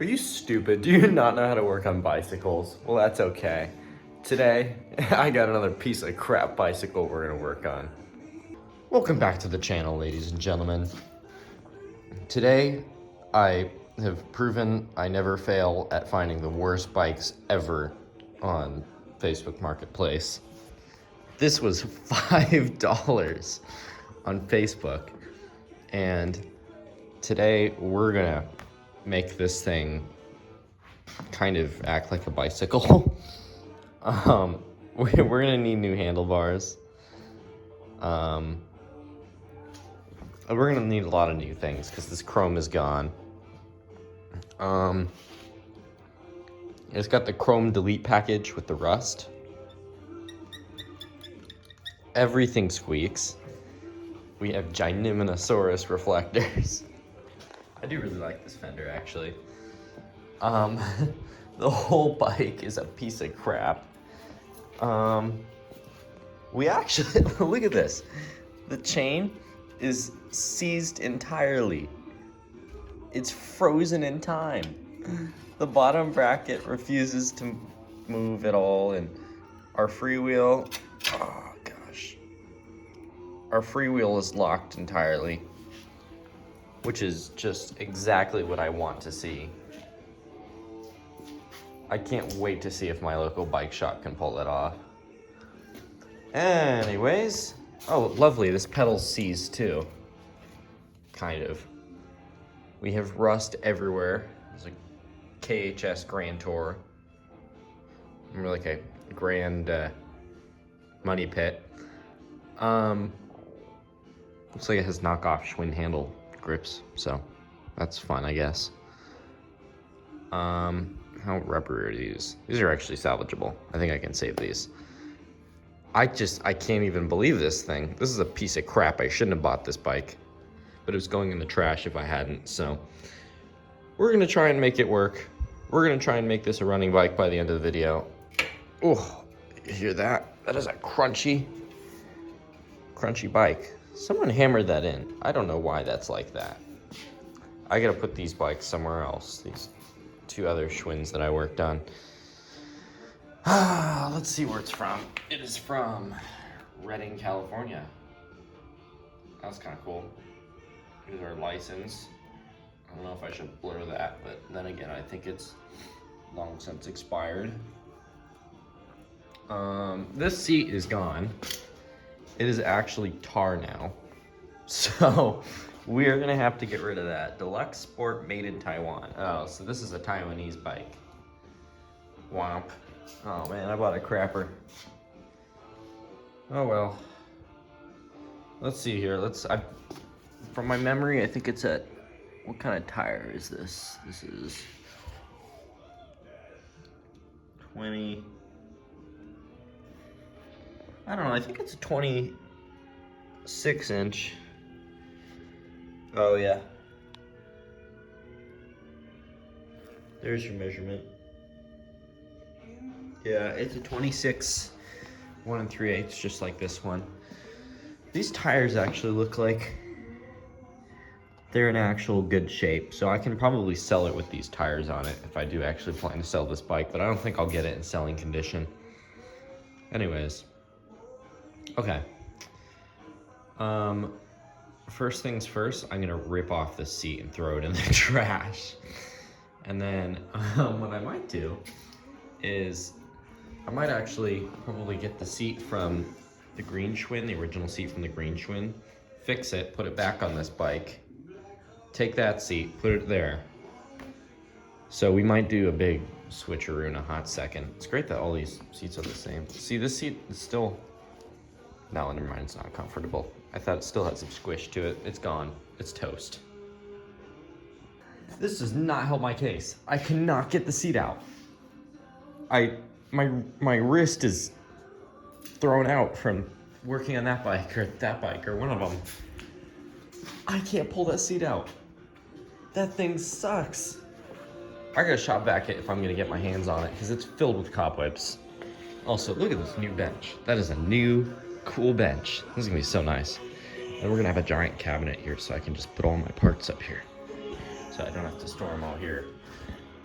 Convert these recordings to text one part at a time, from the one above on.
Are you stupid? Do you not know how to work on bicycles? Well, that's okay. Today, I got another piece of crap bicycle we're gonna work on. Welcome back to the channel, ladies and gentlemen. Today, I have proven I never fail at finding the worst bikes ever on Facebook Marketplace. This was $5 on Facebook, and today we're gonna make this thing kind of act like a bicycle. We're gonna need new handlebars. We're gonna need a lot of new things because this chrome is gone. It's got the chrome delete package with the rust. Everything squeaks. We have Gigantinosaurus reflectors. I do really like this fender, actually. The whole bike is a piece of crap. We actually, look at this. The chain is seized entirely. It's frozen in time. The bottom bracket refuses to move at all, and our freewheel, oh gosh. Our freewheel is locked entirely, which is just exactly what I want to see. I can't wait to see if my local bike shop can pull that off. Anyways, oh lovely, this pedal's seized too. Kind of. We have rust everywhere. There's a KHS Grand Tour. Remember, like a grand money pit. Looks like it has knockoff Schwinn handle grips, so that's fun, I guess. How rubber are these? These are actually salvageable. I think I can save these. I can't even believe this thing. This is a piece of crap. I shouldn't have bought this bike, but it was going in the trash if I hadn't. So we're gonna try and make it work. We're gonna try and make this a running bike by the end of the video. Oh, you hear that? That is a crunchy bike. Someone hammered that in. I don't know why that's like that. I gotta put these bikes somewhere else. These two other Schwinns that I worked on. Let's see where it's from. It is from Redding, California. That's kind of cool. Here's our license. I don't know if I should blur that, but then again, I think it's long since expired. This seat is gone. It is actually tar now. So we're gonna have to get rid of that. Deluxe Sport made in Taiwan. Oh, so this is a Taiwanese bike. Womp. Oh man, I bought a crapper. Oh well. Let's see here. From my memory, I think it's at, what kind of tire is this? This is 20. I don't know, I think it's a 26 inch. Oh yeah. There's your measurement. Yeah, it's a 26, 1 3/8, just like this one. These tires actually look like they're in actual good shape, so I can probably sell it with these tires on it if I do actually plan to sell this bike, but I don't think I'll get it in selling condition. Anyways. Okay. First things first, I'm gonna rip off the seat and throw it in the trash. And then what I might do is I might actually probably get the seat from the green Schwinn, the original seat from the green Schwinn, fix it, put it back on this bike, take that seat, put it there. So we might do a big switcheroo in a hot second. It's great that all these seats are the same. See, this seat is still, no, never mind, it's not comfortable. I thought it still had some squish to it. It's gone. It's toast. This does not help my case. I cannot get the seat out. My wrist is thrown out from working on that bike or one of them. I can't pull that seat out. That thing sucks. I gotta shop vac it if I'm gonna get my hands on it because it's filled with cobwebs. Also, look at this new bench. That is a new, cool bench. This is gonna be so nice. And we're gonna have a giant cabinet here so I can just put all my parts up here. So I don't have to store them all here.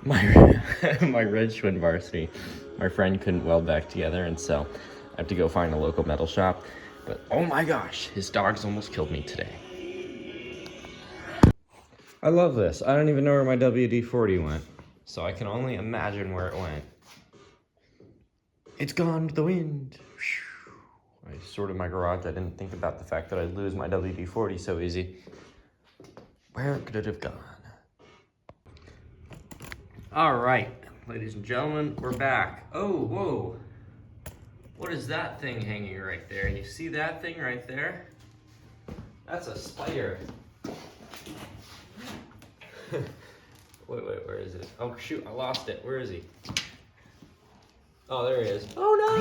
My my Ridgewood varsity, my friend couldn't weld back together, and so I have to go find a local metal shop. But oh my gosh, his dogs almost killed me today. I love this. I don't even know where my WD-40 went, so I can only imagine where it went. It's gone with the wind. I sorted my garage. I didn't think about the fact that I'd lose my WD-40 so easy. Where could it have gone? All right, ladies and gentlemen, we're back. Oh, whoa. What is that thing hanging right there? You see that thing right there? That's a spider. Wait, where is it? Oh shoot, I lost it. Where is he? Oh, there he is. Oh no!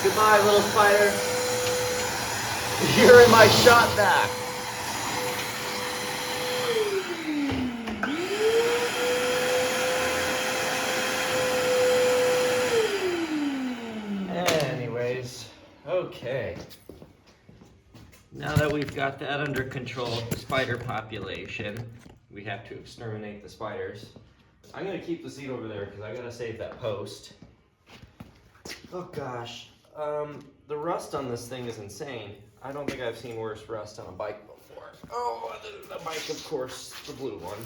Goodbye, little spider. You're in my shot back. Anyways, okay. Now that we've got that under control, the spider population, we have to exterminate the spiders. I'm gonna keep the seat over there because I gotta save that post. Oh gosh, the rust on this thing is insane. I don't think I've seen worse rust on a bike before. Oh, the bike, of course, the blue one.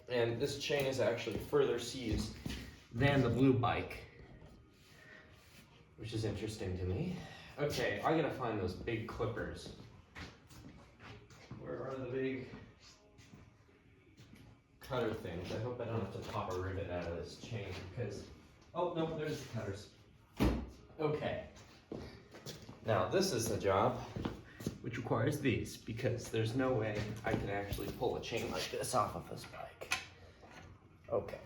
And this chain is actually further seized than the blue bike, which is interesting to me. Okay, I gotta find those big clippers. Where are the big cutter things? I hope I don't have to pop a rivet out of this chain because, oh no, there's the cutters. Okay. Now this is the job which requires these because there's no way I can actually pull a chain like this off of this bike. Okay.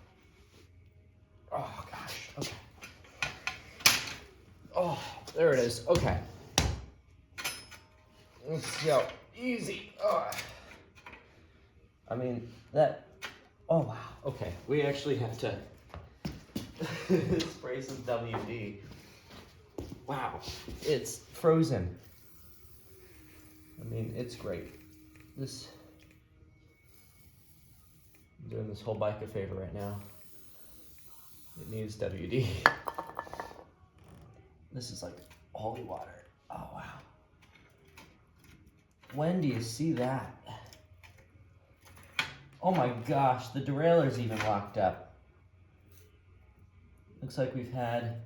Oh gosh, okay. Oh, there it is, okay. Let's see how easy. Oh. I mean, that, oh wow, okay. We actually have to spray some WD. Wow, it's frozen. I mean, it's great. I'm doing this whole bike a favor right now. It needs WD. This is like holy water. Oh wow. When do you see that? Oh my gosh, the derailleur's even locked up. Looks like we've had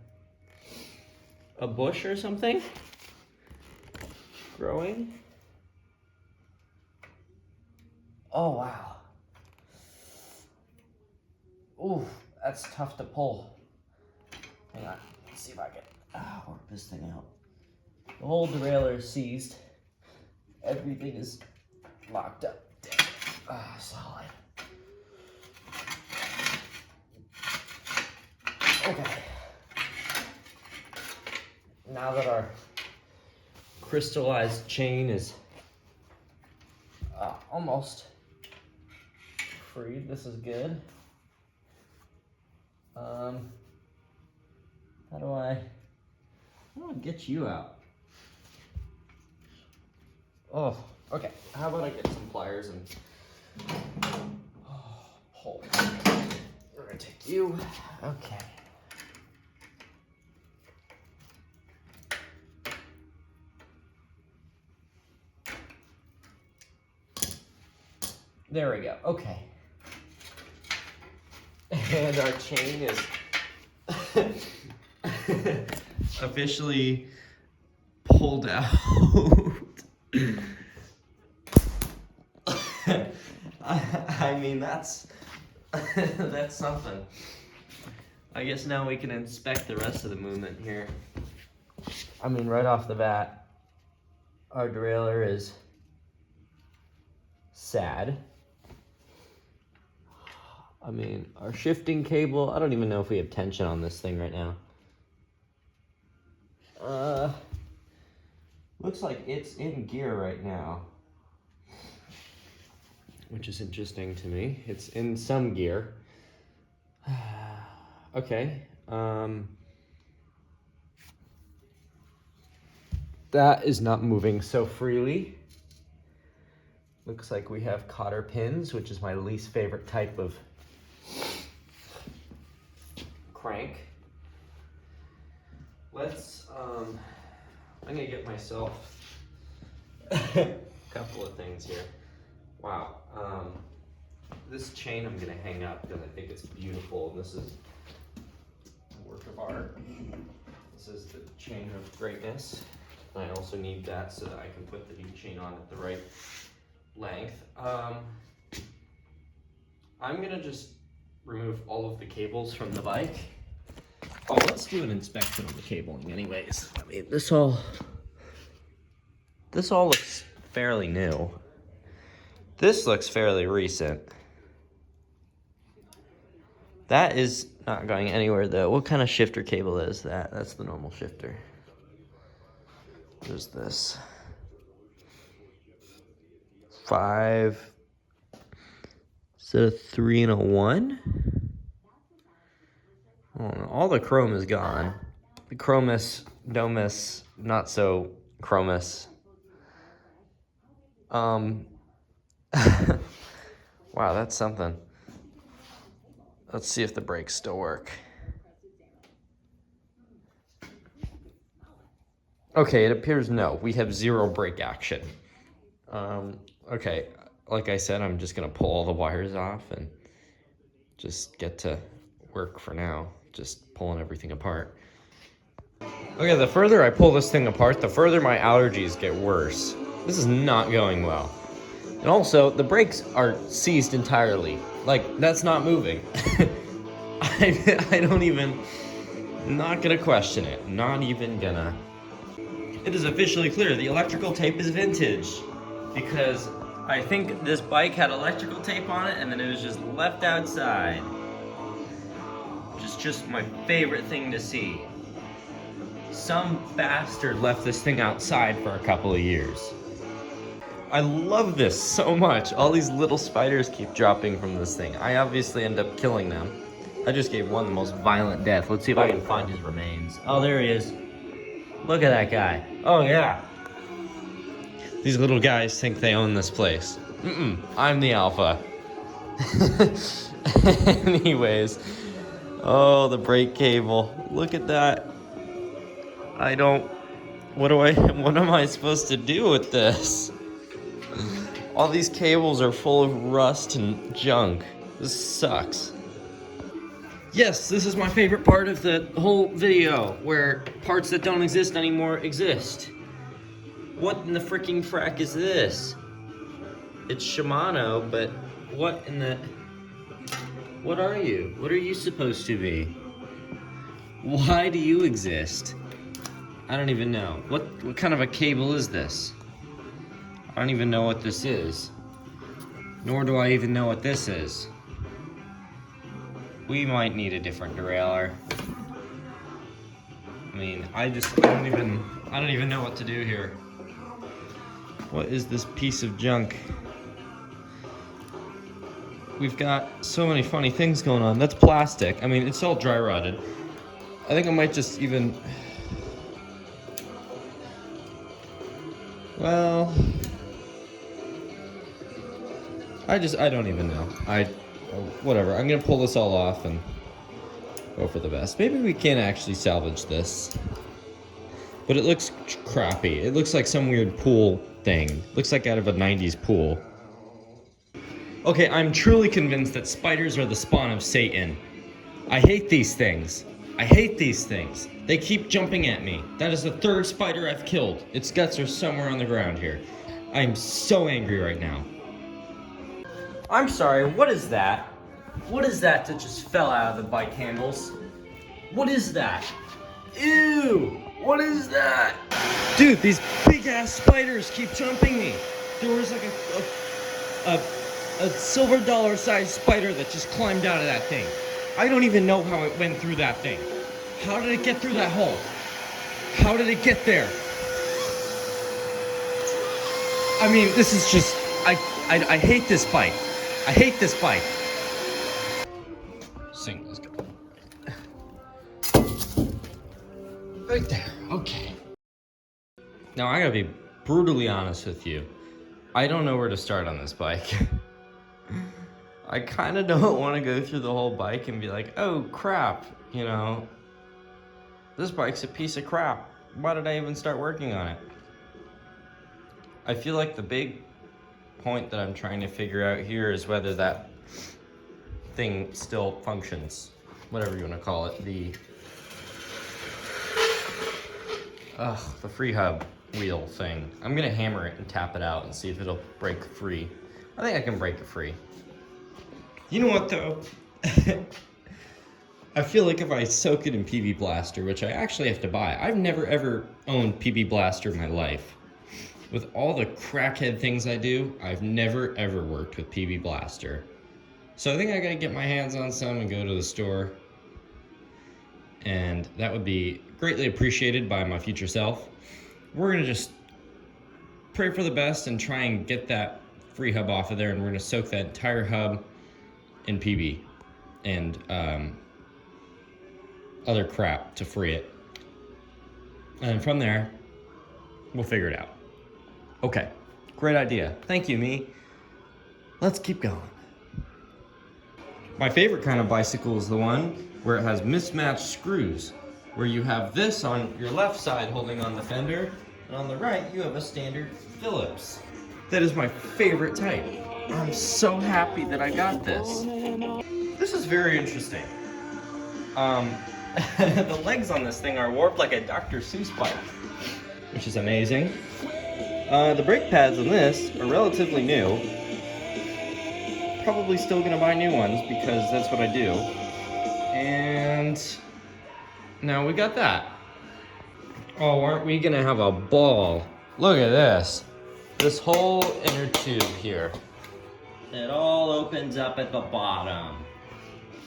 a bush or something growing. Oh wow. Ooh, that's tough to pull. Hang on, let's see if I can work this thing out. The whole derailleur is seized. Everything is locked up. Dang it. Solid. Okay. Now that our crystallized chain is almost freed, this is good. How do I get you out? Oh, okay. How about I get some pliers and pull. We're gonna take you. Okay. There we go. Okay. And our chain is officially pulled out. I mean, that's that's something. I guess now we can inspect the rest of the movement here. I mean, right off the bat, our derailleur is sad. I mean, our shifting cable, I don't even know if we have tension on this thing right now. Looks like it's in gear right now, which is interesting to me. It's in some gear. Okay. That is not moving so freely. Looks like we have cotter pins, which is my least favorite type of crank. Let's, I'm gonna get myself a couple of things here. Wow, this chain I'm gonna hang up because I think it's beautiful. This is a work of art. This is the chain of greatness. I also need that so that I can put the new chain on at the right length. I'm gonna just remove all of the cables from the bike. Oh, let's do an inspection on the cabling anyways. I mean, this all looks fairly new. This looks fairly recent. That is not going anywhere though. What kind of shifter cable is that? That's the normal shifter. There's this. 5. Is it a 3 and a 1? Oh, no. All the chrome is gone. The chromus, domus, not so chromus. Wow, that's something. Let's see if the brakes still work. Okay, it appears no. We have 0 brake action. Okay, like I said, I'm just gonna pull all the wires off and just get to work for now. Just pulling everything apart. Okay, the further I pull this thing apart, the further my allergies get worse. This is not going well. And also, the brakes are seized entirely. Like, that's not moving. I don't even, not gonna question it. Not even gonna. It is officially clear, the electrical tape is vintage. Because I think this bike had electrical tape on it and then it was just left outside. Which is just my favorite thing to see. Some bastard left this thing outside for a couple of years. I love this so much. All these little spiders keep dropping from this thing. I obviously end up killing them. I just gave one the most violent death. Let's see if I can find his remains. Oh, there he is. Look at that guy. Oh, yeah. These little guys think they own this place. I'm the alpha. Anyways. Oh, the brake cable. Look at that. What am I supposed to do with this? All these cables are full of rust and junk. This sucks. Yes, this is my favorite part of the whole video, where parts that don't exist anymore exist. What in the freaking frack is this? It's Shimano, but what in the... What are you? What are you supposed to be? Why do you exist? I don't even know. What kind of a cable is this? I don't even know what this is. Nor do I even know what this is. We might need a different derailleur. I mean, I don't even know what to do here. What is this piece of junk? We've got so many funny things going on. That's plastic. I mean, it's all dry rotted. I think I might just even... Well... I don't even know. Whatever. I'm gonna pull this all off and go for the best. Maybe we can actually salvage this. But it looks crappy. It looks like some weird pool thing. Looks like out of a 90s pool. Okay, I'm truly convinced that spiders are the spawn of Satan. I hate these things. I hate these things. They keep jumping at me. That is the 3rd spider I've killed. Its guts are somewhere on the ground here. I am so angry right now. I'm sorry, what is that? What is that just fell out of the bike handles? What is that? Ew! What is that? Dude, these big ass spiders keep jumping me. There was like a silver dollar sized spider that just climbed out of that thing. I don't even know how it went through that thing. How did it get through that hole? How did it get there? I mean, this is just, I hate this bike. I hate this bike. Sing, let's go. Right there, okay. Now I gotta be brutally honest with you. I don't know where to start on this bike. I kind of don't want to go through the whole bike and be like, oh crap, you know, this bike's a piece of crap. Why did I even start working on it? I feel like the big point that I'm trying to figure out here is whether that thing still functions, whatever you want to call it, the free hub wheel thing. I'm gonna hammer it and tap it out and see if it'll break free. I think I can break it free. You know what though? I feel like if I soak it in PB Blaster, which I actually have to buy, I've never ever owned PB Blaster in my life. With all the crackhead things I do, I've never ever worked with PB Blaster. So I think I gotta get my hands on some and go to the store. And that would be greatly appreciated by my future self. We're gonna just pray for the best and try and get that free hub off of there, and we're gonna soak that entire hub in PB and other crap to free it. And from there, we'll figure it out. Okay, great idea. Thank you, me. Let's keep going. My favorite kind of bicycle is the one where it has mismatched screws, where you have this on your left side holding on the fender, and on the right you have a standard Phillips. That is my favorite type. I'm so happy that I got this. This is very interesting. The legs on this thing are warped like a Dr. Seuss bike, which is amazing. The brake pads on this are relatively new. Probably still gonna buy new ones because that's what I do. And now we got that. Oh, aren't we gonna have a ball? Look at this. This whole inner tube here. It all opens up at the bottom.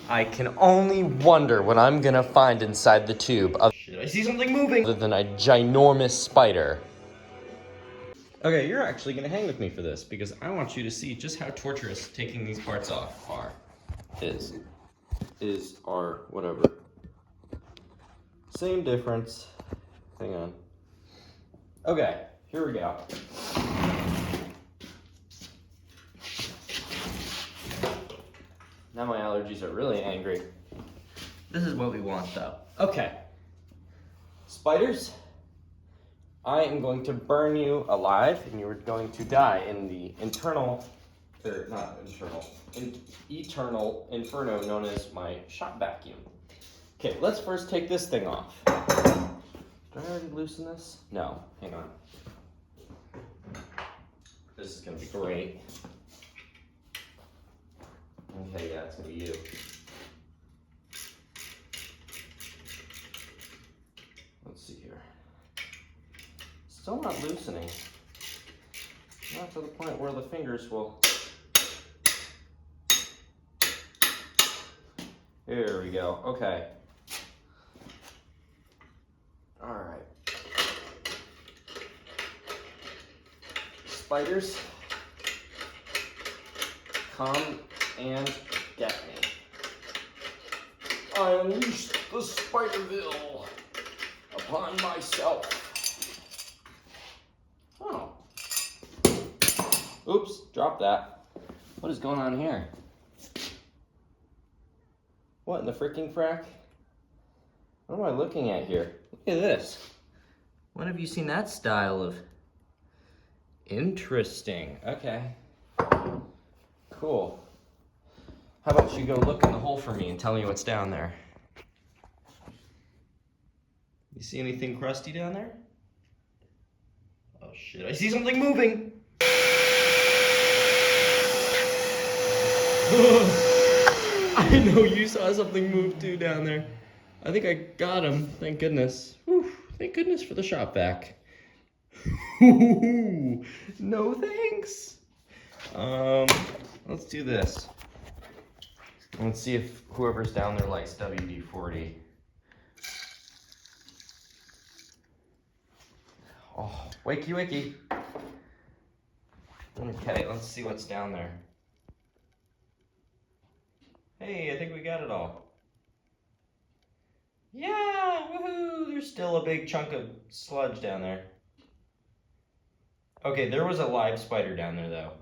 I can only wonder what I'm gonna find inside the tube. Shit, I see something moving! Other than a ginormous spider. Okay, you're actually gonna hang with me for this because I want you to see just how torturous taking these parts off are, whatever. Same difference. Hang on. Okay, here we go. Now my allergies are really angry. This is what we want though. Okay. Spiders, I am going to burn you alive and you are going to die in the eternal inferno known as my shop vacuum. Okay, let's first take this thing off. Did I already loosen this? No, hang on. This is gonna be great. Okay, yeah, it's gonna be you. Let's see here. Still not loosening. Not to the point where the fingers will. Here we go. Okay. All right. Spiders, come and get me. I unleash the Spiderville upon myself. Oh. Oops, drop that. What is going on here? What in the freaking frack? What am I looking at here? Look at this. When have you seen that style of... Interesting. Okay. Cool. How about you go look in the hole for me and tell me what's down there? You see anything crusty down there? Oh shit, I see something moving! I know you saw something move too down there. I think I got him, thank goodness. Whew, thank goodness for the shop vac. No thanks. Let's do this. Let's see if whoever's down there likes WD-40. Oh, wakey wakey. Okay, let's see what's down there. Hey, I think we got it all. Yeah, woohoo! There's still a big chunk of sludge down there. Okay, there was a live spider down there though.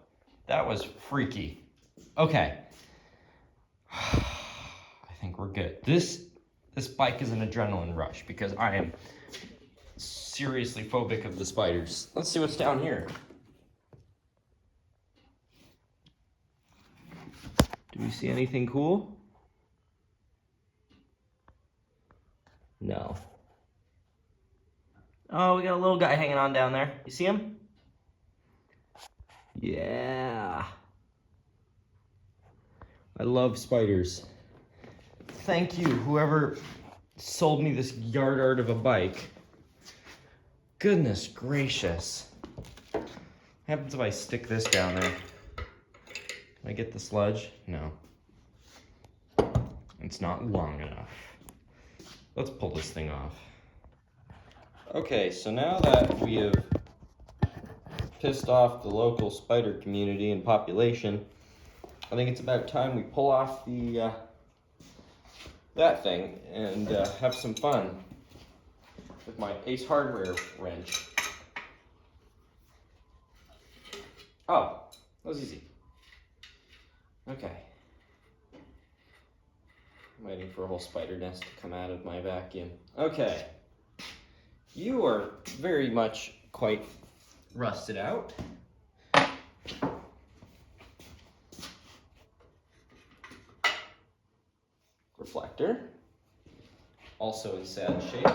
That was freaky. Okay. I think we're good. This bike is an adrenaline rush because I am seriously phobic of the spiders. Let's see what's down here. Do we see anything cool? No. Oh, we got a little guy hanging on down there. You see him? Yeah. I love spiders. Thank you, whoever sold me this yard art of a bike. Goodness gracious. What happens if I stick this down there? Can I get the sludge? No. It's not long enough. Let's pull this thing off. Okay, so now that we have pissed off the local spider community and population, I think it's about time we pull off the that thing and have some fun with my Ace Hardware wrench. Oh, that was easy. Okay. I'm waiting for a whole spider nest to come out of my vacuum. Okay. You are very much quite rusted out. Reflector. Also in sad shape.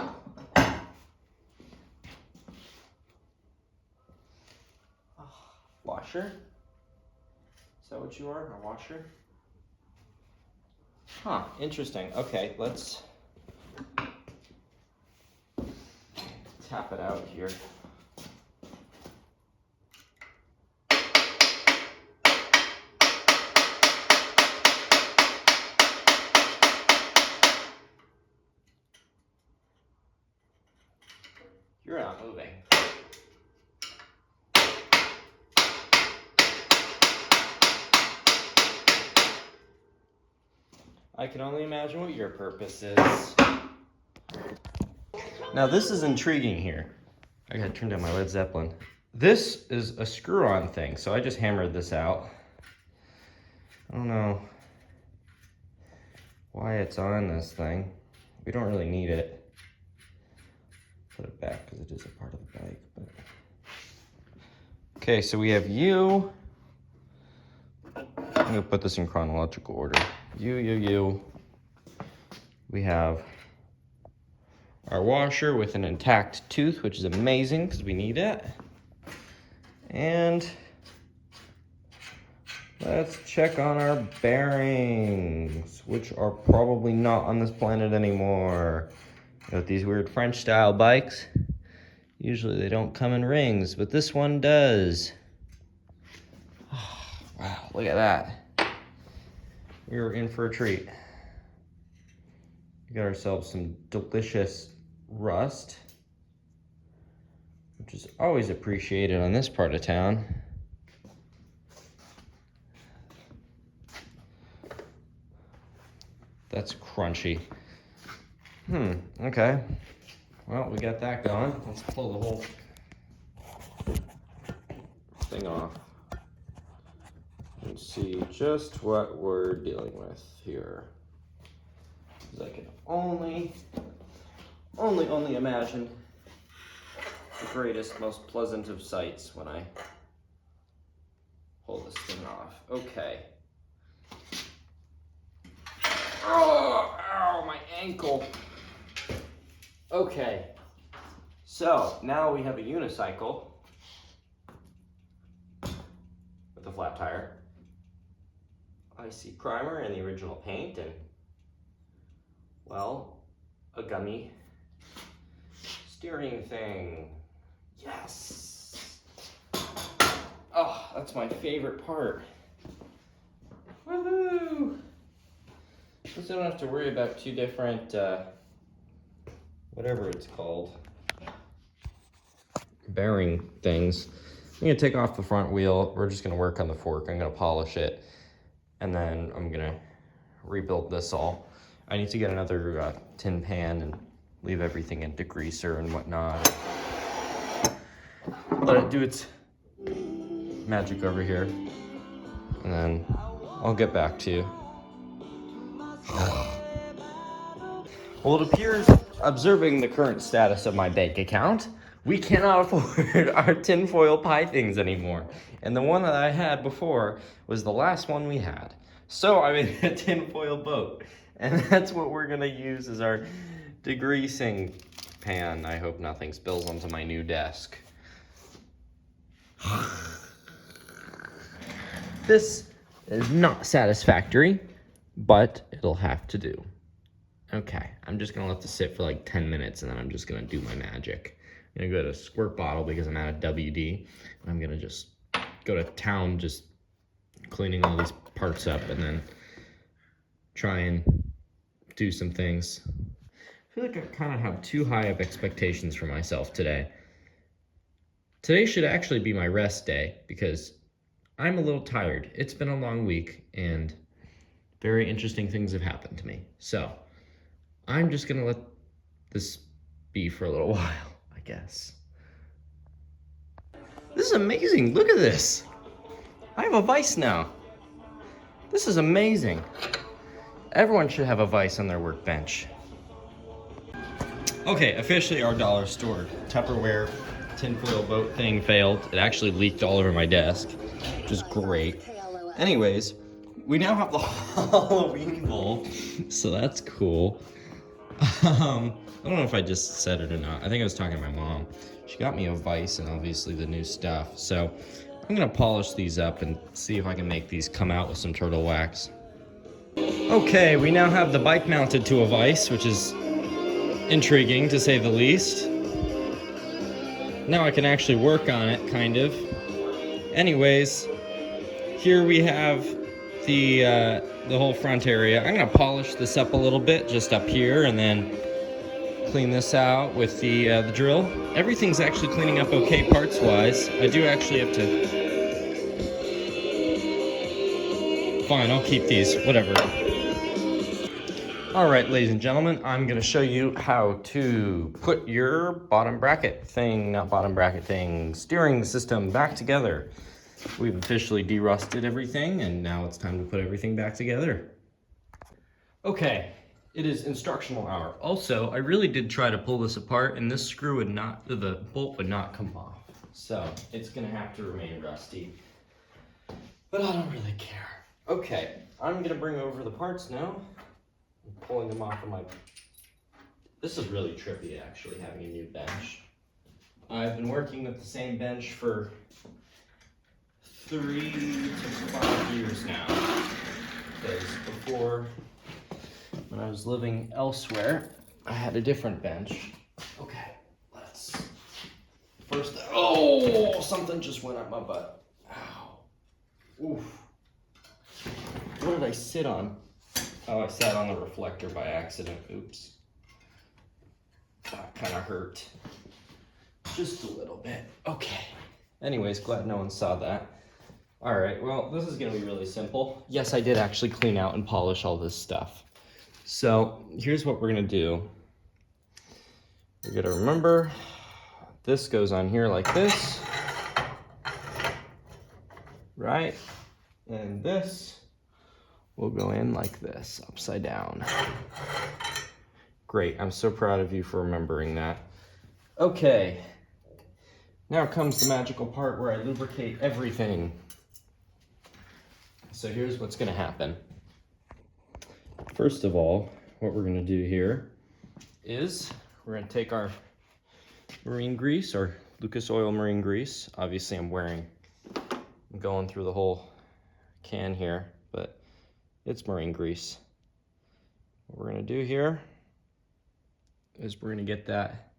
Washer. Is that what you are? A washer? Huh, interesting. Okay, let's tap it out here. You're not moving. I can only imagine what your purpose is. Now this is intriguing here. I gotta turn down my Led Zeppelin. This is a screw-on thing, so I just hammered this out. I don't know why it's on this thing. We don't really need it. Put it back because it is a part of the bike. But... Okay, so we have you. I'm gonna put this in chronological order. You. We have our washer with an intact tooth, which is amazing because we need it. And let's check on our bearings, which are probably not on this planet anymore. With these weird French style bikes, usually they don't come in rings, but this one does. Oh, wow, look at that. We were in for a treat. We got ourselves some delicious rust, which is always appreciated on this part of town. That's crunchy. Okay. Well, we got that going. Let's pull the whole thing off and see just what we're dealing with here. Because I can only imagine the greatest, most pleasant of sights when I pull this thing off. Okay. Oh, ow, my ankle. Okay. So, now we have a unicycle with a flat tire. I see primer and the original paint and, well, a gummy steering thing. Yes! Oh, that's my favorite part. Woohoo! At least I don't have to worry about two different, whatever it's called, bearing things. I'm gonna take off the front wheel. We're just gonna work on the fork. I'm gonna polish it. And then I'm gonna rebuild this all. I need to get another tin pan and leave everything in degreaser and whatnot. Let it do its magic over here, and then I'll get back to you. Well, it appears, observing the current status of my bank account, we cannot afford our tinfoil pie things anymore. And the one that I had before was the last one we had. So I made a tinfoil boat, and that's what we're gonna use as our degreasing pan. I hope nothing spills onto my new desk. This is not satisfactory, but it'll have to do. Okay, I'm just gonna let this sit for like 10 minutes and then I'm just gonna do my magic. I'm gonna go to squirt bottle because I'm at a WD. And I'm gonna just go to town just cleaning all these parts up and then try and do some things. I feel like I kind of have too high of expectations for myself today. Today should actually be my rest day because I'm a little tired. It's been a long week and very interesting things have happened to me. So I'm just gonna let this be for a little while, I guess. This is amazing, look at this. I have a vise now. This is amazing. Everyone should have a vise on their workbench. Okay, officially our dollar store Tupperware tinfoil boat thing failed. It actually leaked all over my desk, which is great. Anyways, we now have the Halloween bowl, so that's cool. I don't know if I just said it or not. I think I was talking to my mom. She got me a vise and obviously the new stuff. So I'm gonna polish these up and see if I can make these come out with some turtle wax. Okay, we now have the bike mounted to a vise, which is intriguing to say the least. Now I can actually work on it, kind of. Anyways, here we have the whole front area. I'm gonna polish this up a little bit, just up here, and then clean this out with the drill. Everything's actually cleaning up okay parts-wise. I do actually have to... Fine, I'll keep these, whatever. All right, ladies and gentlemen, I'm gonna show you how to put your bottom bracket thing, not bottom bracket thing, steering system back together. We've officially derusted everything, and now it's time to put everything back together. Okay, it is instructional hour. Also, I really did try to pull this apart, and this screw would not, the bolt would not come off. So, it's gonna have to remain rusty. But I don't really care. Okay, I'm gonna bring over the parts now. I'm pulling them off of my... This is really trippy, actually, having a new bench. I've been working with the same bench for 3 to 5 years now. Because before, when I was living elsewhere, I had a different bench. Okay, let's... First, oh, something just went up my butt. Ow. Oof. What did I sit on? Oh, I sat on the reflector by accident. Oops. That kind of hurt. Just a little bit. Okay. Anyways, glad no one saw that. All right, well, this is gonna be really simple. Yes, I did actually clean out and polish all this stuff. So here's what we're gonna do. We're gonna remember, this goes on here like this, right? And this will go in like this, upside down. Great, I'm so proud of you for remembering that. Okay, now comes the magical part where I lubricate everything. So here's what's gonna happen. First of all, what we're gonna do here is we're gonna take our marine grease, or Lucas Oil marine grease. Obviously I'm going through the whole can here, but it's marine grease. What we're gonna do here is we're gonna get that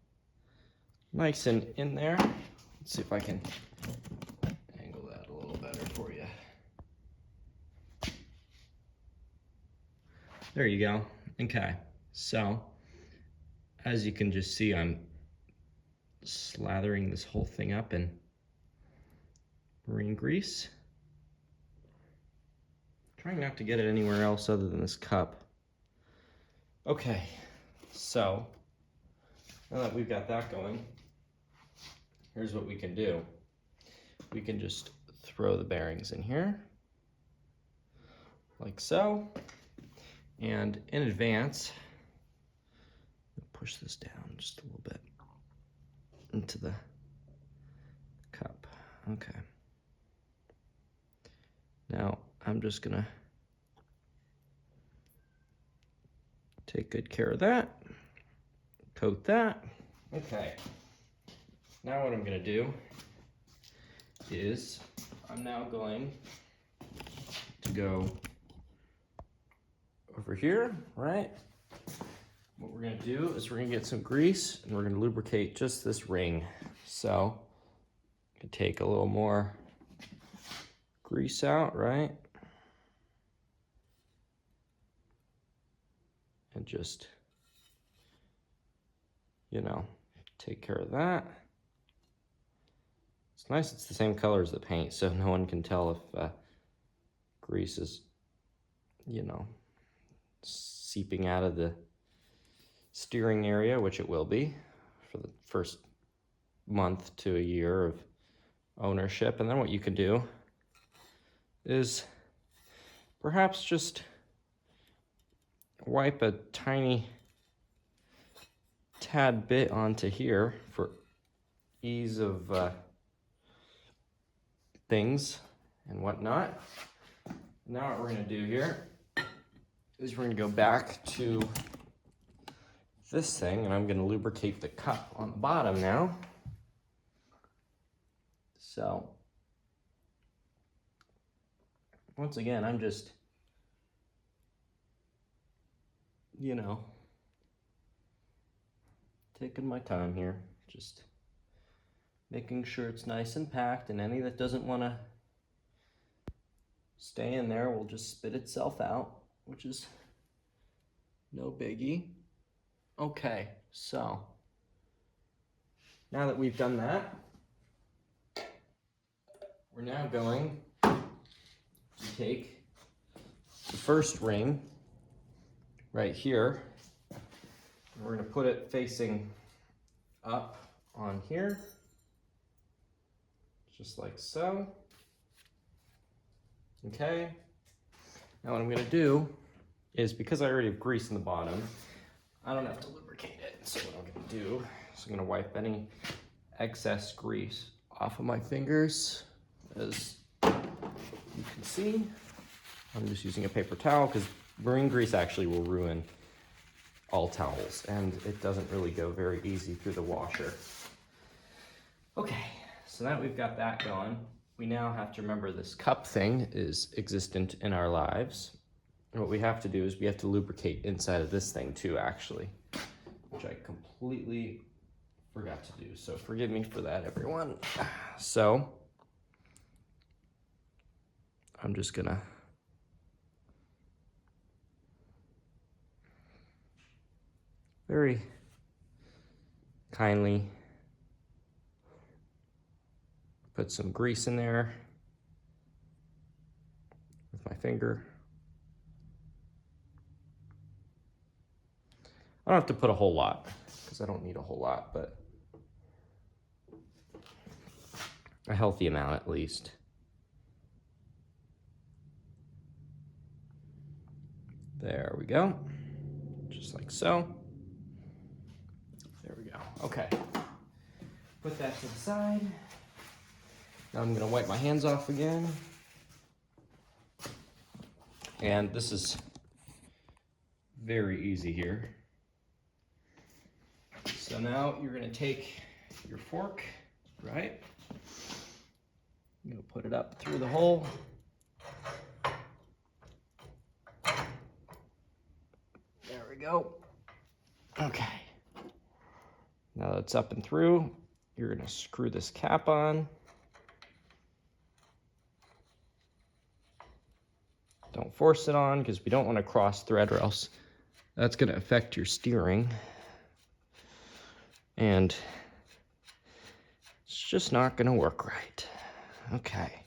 nice and in there. Let's see if I can angle that a little better for you. There you go. Okay, so as you can just see, I'm slathering this whole thing up in marine grease. Trying not to get it anywhere else other than this cup. Okay, so now that we've got that going, here's what we can do. we can just throw the bearings in here, like so. And in advance, push this down just a little bit into the cup. Okay. Now I'm just gonna take good care of that, coat that. Okay. Now what I'm gonna do is I'm now going to go over here, right? What we're gonna do is we're gonna get some grease and we're gonna lubricate just this ring. So, I'm gonna take a little more grease out, right? And just, you know, take care of that. It's nice it's the same color as the paint, so no one can tell if grease is, you know, seeping out of the steering area, which it will be for the first month to a year of ownership. And then what you can do is perhaps just wipe a tiny tad bit onto here for ease of things and whatnot. Now what we're gonna do here is we're gonna go back to this thing and I'm gonna lubricate the cup on the bottom now. So, once again, I'm just, you know, taking my time here, just making sure it's nice and packed, and any that doesn't want to stay in there will just spit itself out, which is no biggie. Okay, so now that we've done that, we're now going to take the first ring right here, and we're going to put it facing up on here, just like so. Okay, now what I'm going to do is, because I already have grease in the bottom, I don't have to lubricate it. So what I'm going to do is I'm going to wipe any excess grease off of my fingers. As you can see, I'm just using a paper towel because marine grease actually will ruin all towels and it doesn't really go very easy through the washer. Okay, so now that we've got that going, we now have to remember this cup thing is existent in our lives. And what we have to do is we have to lubricate inside of this thing too, actually, which I completely forgot to do. So forgive me for that, everyone. So I'm just gonna very kindly put some grease in there with my finger. I don't have to put a whole lot because I don't need a whole lot, but a healthy amount at least. There we go, just like so. There we go, okay. Put that to the side. Now I'm gonna wipe my hands off again. And this is very easy here. So now you're gonna take your fork, right? You're gonna put it up through the hole. There we go. Okay. Now that it's up and through, you're gonna screw this cap on. Don't force it on because we don't want to cross thread or else that's going to affect your steering. And it's just not going to work right. Okay.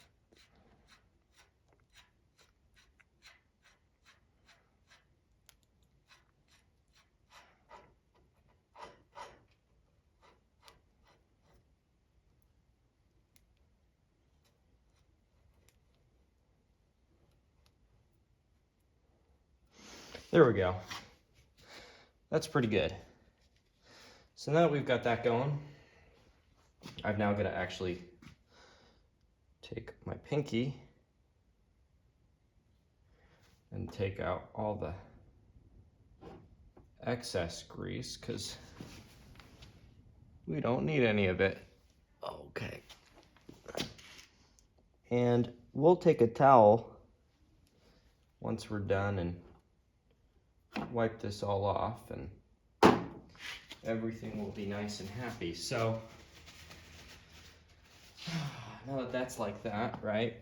There we go. That's pretty good. So now that we've got that going, I've now got to actually take my pinky and take out all the excess grease because we don't need any of it. Okay. And we'll take a towel once we're done and wipe this all off, and everything will be nice and happy. So now that that's like that, right?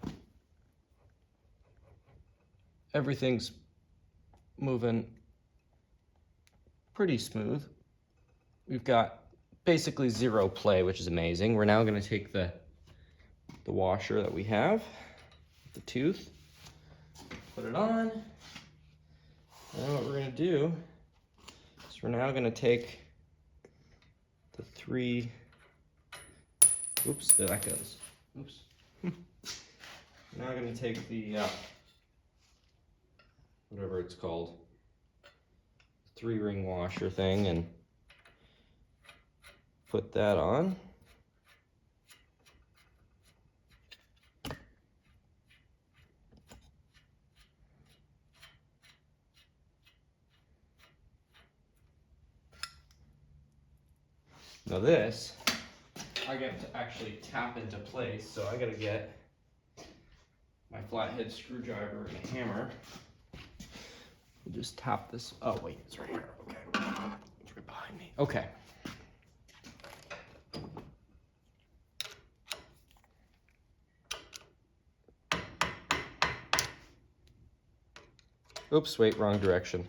Everything's moving pretty smooth. We've got basically zero play, which is amazing. We're now going to take the washer that we have, the tooth, put it on. And what we're going to do is we're now going to take the three, oops, there that goes. Oops. Now I'm going to take the, whatever it's called, 3-ring washer thing, and put that on. Now this, I get to actually tap into place, so I gotta get my flathead screwdriver and a hammer. We'll just tap this, oh wait, it's right here, okay. It's right behind me, okay. Oops, wait, wrong direction.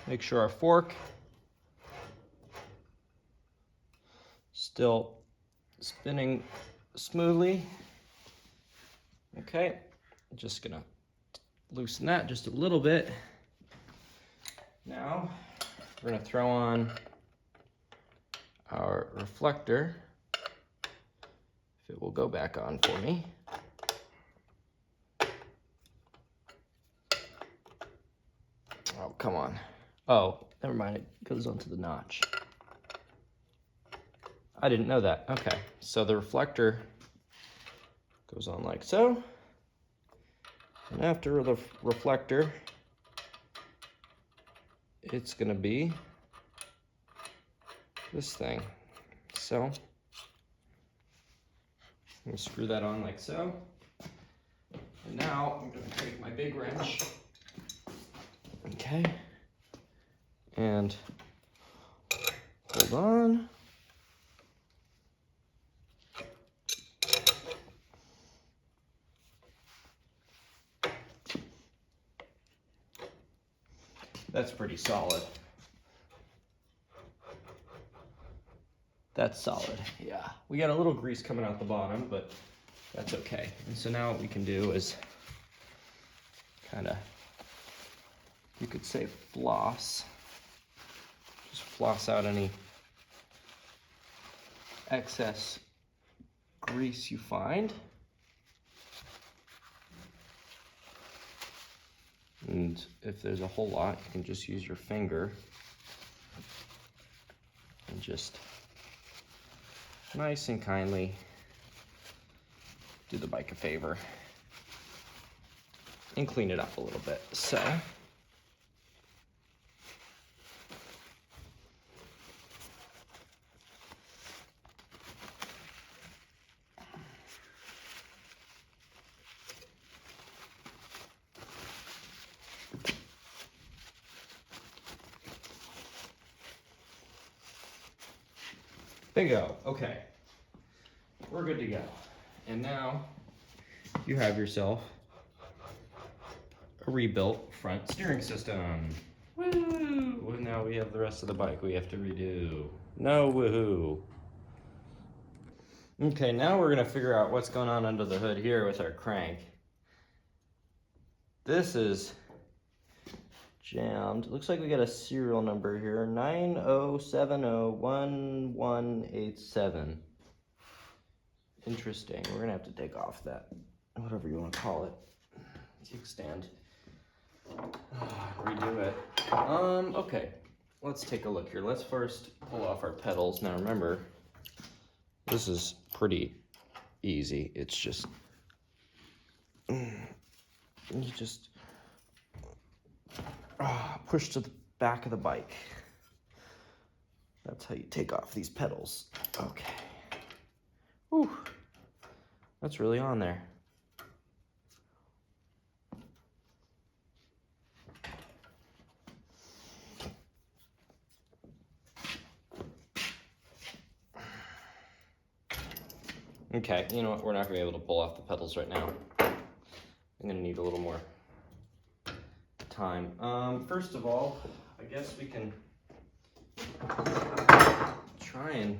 Make sure our fork still spinning smoothly. Okay, just gonna loosen that just a little bit. Now we're gonna throw on our reflector, if it will go back on for me. Oh, come on. Oh, never mind, it goes onto the notch. I didn't know that. Okay, so the reflector goes on like so. And after the reflector, it's gonna be this thing. So, I'm gonna screw that on like so. And now I'm gonna take my big wrench. Okay. And hold on. That's pretty solid. That's solid, yeah. We got a little grease coming out the bottom, but that's okay. And so now what we can do is kind of, you could say floss. Just floss out any excess grease you find. And if there's a whole lot, you can just use your finger and just nice and kindly do the bike a favor and clean it up a little bit. So, bingo, okay. We're good to go. And now you have yourself a rebuilt front steering system. Woo! Well, now we have the rest of the bike we have to redo. No woohoo. Okay, now we're gonna figure out what's going on under the hood here with our crank. This is jammed. Looks like we got a serial number here, 90701187. Interesting. We're gonna have to take off that, whatever you want to call it, kickstand. Redo it. Okay. Let's take a look here. Let's first pull off our pedals. Now remember, this is pretty easy. It's just, you just push to the back of the bike. That's how you take off these pedals. Okay. Whew. That's really on there. Okay, you know what? We're not going to be able to pull off the pedals right now. I'm going to need a little more time. First of all, I guess we can try and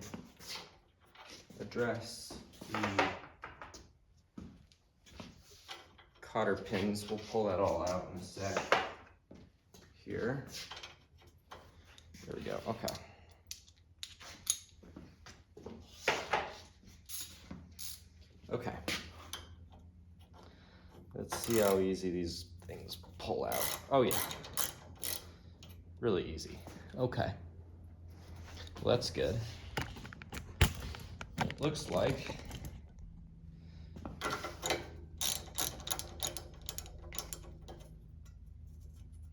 address the cotter pins. We'll pull that all out in a sec. Here. There we go. Okay. Okay, let's see how easy these things pull out. Oh yeah, really easy. Okay, well, that's good. It looks like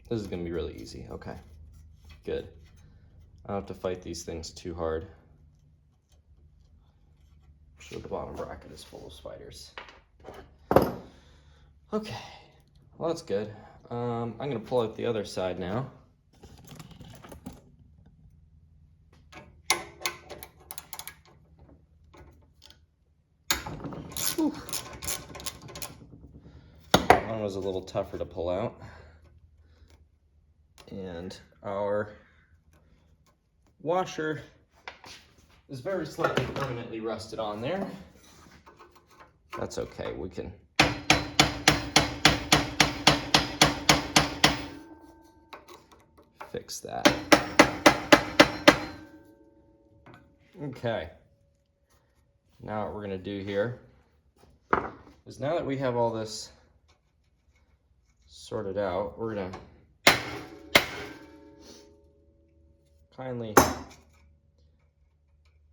this is gonna be really easy. Okay, good. I don't have to fight these things too hard. So the bottom bracket is full of spiders. Okay, well that's good. I'm gonna pull out the other side now. Whew. That one was a little tougher to pull out. And our washer is very slightly permanently rusted on there. That's okay, we can fix that. Okay, now what we're gonna do here is, now that we have all this sorted out, we're gonna kindly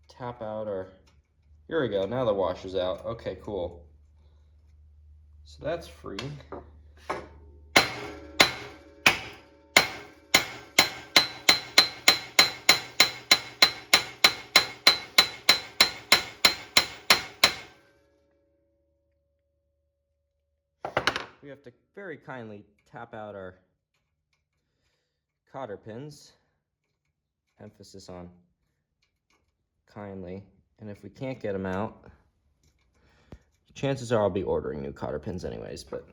tap out our, here we go, now the washer's out. Okay, cool. So that's free. We have to very kindly tap out our cotter pins. Emphasis on kindly. And if we can't get them out, chances are I'll be ordering new cotter pins anyways, but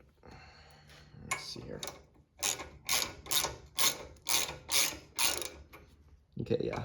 let's see here. Okay, yeah.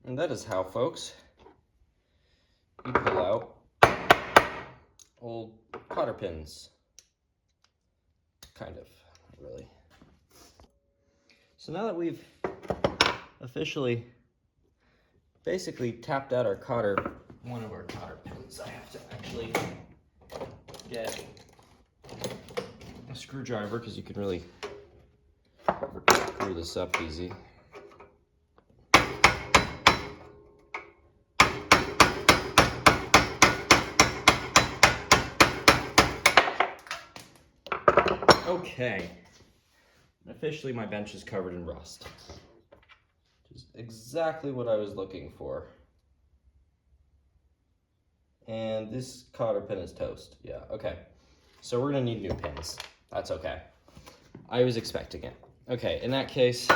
And that is how, folks, you pull out old cotter pins. Kind of, not really. So now that we've officially basically tapped out our cotter, one of our cotter pins, I have to actually get a screwdriver because you can really screw this up easy. Okay, officially my bench is covered in rust. which is exactly what I was looking for. And this cotter pin is toast. Yeah, okay. So we're gonna need new pins. That's okay. I was expecting it. Okay, in that case,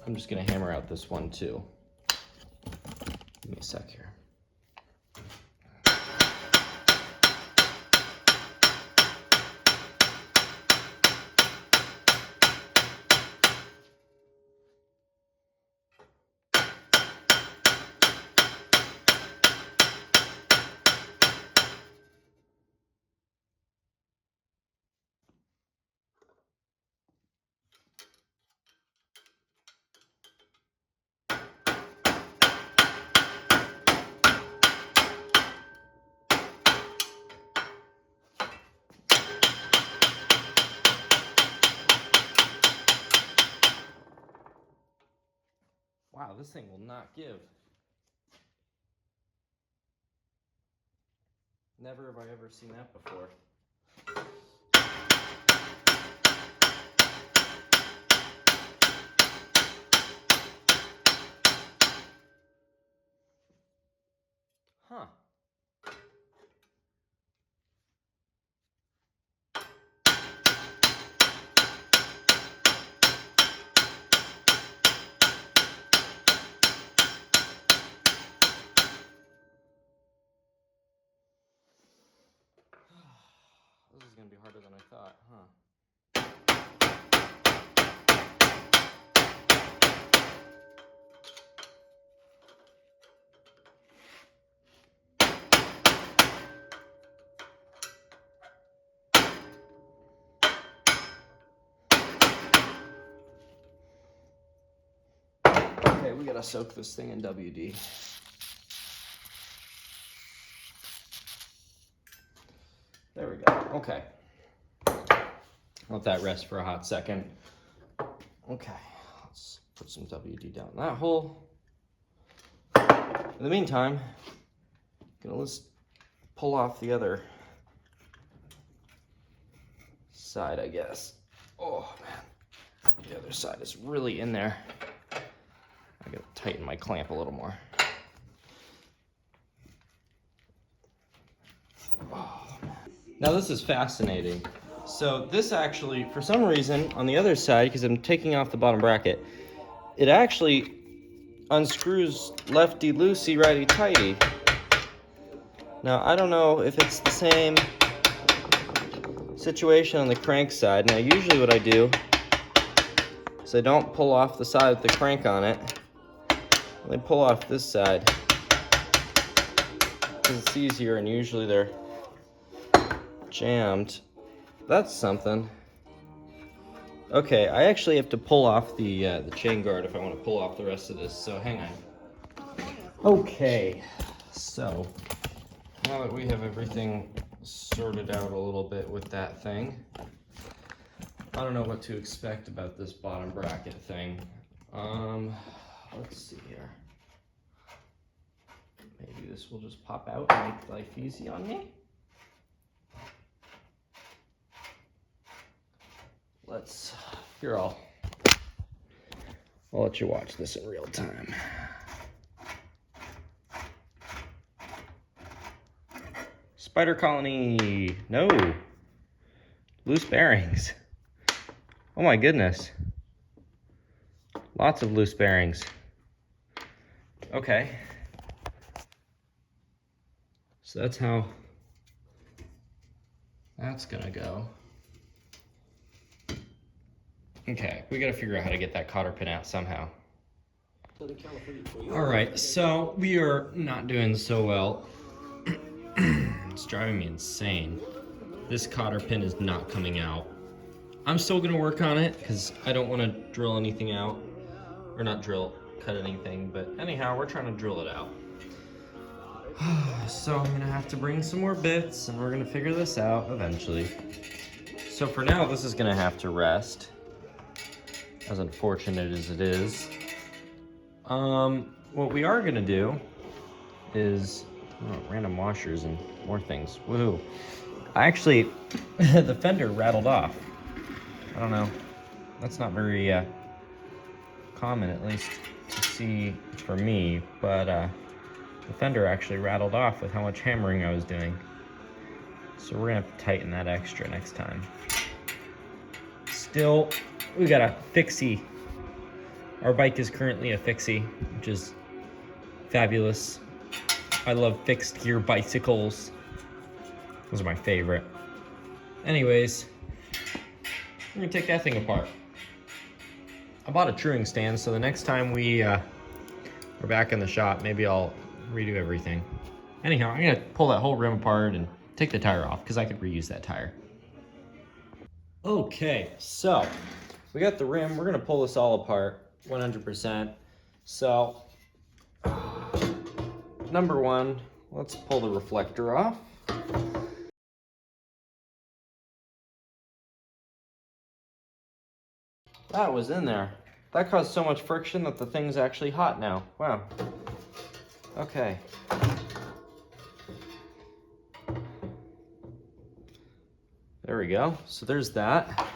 I'm just gonna hammer out this one too. Give me a sec here. Wow, this thing will not give. Never have I ever seen that before. Huh. This is gonna be harder than I thought, huh? Okay, we gotta soak this thing in WD. There we go. Okay. Let that rest for a hot second. Okay, let's put some WD down that hole. In the meantime, I'm gonna just pull off the other side, I guess. Oh man, the other side is really in there. I gotta tighten my clamp a little more. Oh, man. Now this is fascinating. So this actually, for some reason, on the other side, because I'm taking off the bottom bracket, it actually unscrews lefty-loosey, righty-tighty. Now, I don't know if it's the same situation on the crank side. Now, usually what I do is I don't pull off the side with the crank on it. I pull off this side because it's easier, and usually they're jammed. That's something. Okay, I actually have to pull off the chain guard if I want to pull off the rest of this, so hang on. Okay, so now that we have everything sorted out a little bit with that thing, I don't know what to expect about this bottom bracket thing. Let's see here. Maybe this will just pop out and make life easy on me. Here, I'll let you watch this in real time. Spider colony, no. Loose bearings. Oh my goodness. Lots of loose bearings. Okay. So that's how that's gonna go. Okay, we gotta figure out how to get that cotter pin out somehow. All right, so we are not doing so well. It's driving me insane. This cotter pin is not coming out. I'm still gonna work on it because I don't want to drill anything out, or not cut anything, but anyhow, we're trying to drill it out. So I'm gonna have to bring some more bits and we're gonna figure this out eventually. So for now, this is gonna have to rest, as unfortunate as it is. What we are gonna do is random washers and more things. Woohoo. I actually, the fender rattled off. I don't know. That's not very common, at least to see for me, but the fender actually rattled off with how much hammering I was doing. So we're gonna have to tighten that extra next time. Still, we got a fixie. Our bike is currently a fixie, which is fabulous. I love fixed gear bicycles. Those are my favorite. Anyways, we're gonna take that thing apart. I bought a truing stand, so the next time we're back in the shop, maybe I'll redo everything. Anyhow, I'm gonna pull that whole rim apart and take the tire off because I could reuse that tire. Okay, so we got the rim. We're gonna pull this all apart 100%. So, number one, let's pull the reflector off. That was in there. That caused so much friction that the thing's actually hot now. Wow. Okay. There we go. So there's that.